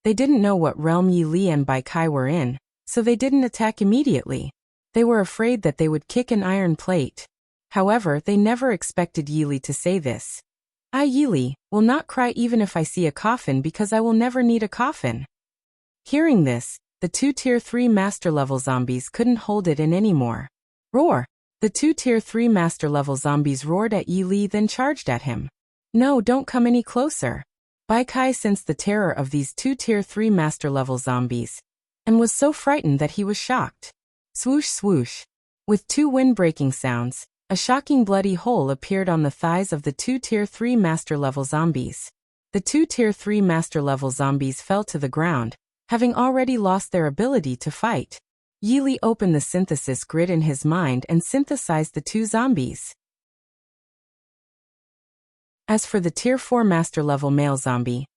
They didn't know what realm Yili and Bai Kai were in, so they didn't attack immediately. They were afraid that they would kick an iron plate. However, they never expected Yili to say this. "I, Yili, will not cry even if I see a coffin because I will never need a coffin." Hearing this, the 2 Tier 3 Master-level zombies couldn't hold it in anymore. "Roar! The 2 Tier 3 Master Level zombies roared at Yi Li, then charged at him. No, don't come any closer. Bai Kai sensed the terror of these 2 Tier 3 Master Level zombies, and was so frightened that he was shocked. Swoosh swoosh. With 2 wind-breaking sounds, a shocking bloody hole appeared on the thighs of the 2 Tier 3 Master Level zombies. The 2 Tier 3 Master Level zombies fell to the ground, having already lost their ability to fight. Yi Li opened the synthesis grid in his mind and synthesized the 2 zombies. As for the Tier 4 Master Level male zombie,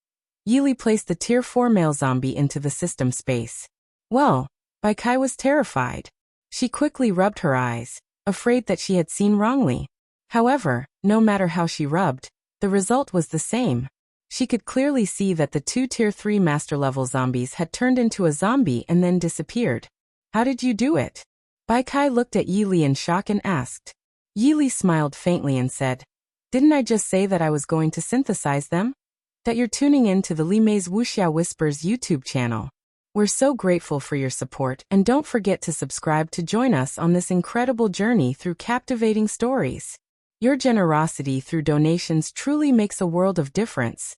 Yi Li placed the Tier 4 male zombie into the system space. Well, Bai Kai was terrified. She quickly rubbed her eyes, afraid that she had seen wrongly. However, no matter how she rubbed, the result was the same. She could clearly see that the 2 Tier 3 Master Level zombies had turned into a zombie and then disappeared. How did you do it? Bai Kai looked at Yi Li in shock and asked. Yi Li smiled faintly and said, Didn't I just say that I was going to synthesize them? That you're tuning in to the Li Mei's Wuxia Whispers YouTube channel. We're so grateful for your support, and don't forget to subscribe to join us on this incredible journey through captivating stories. Your generosity through donations truly makes a world of difference,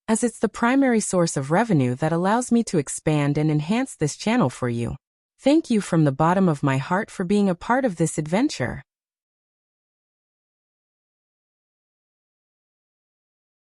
as it's the primary source of revenue that allows me to expand and enhance this channel for you. Thank you from the bottom of my heart for being a part of this adventure.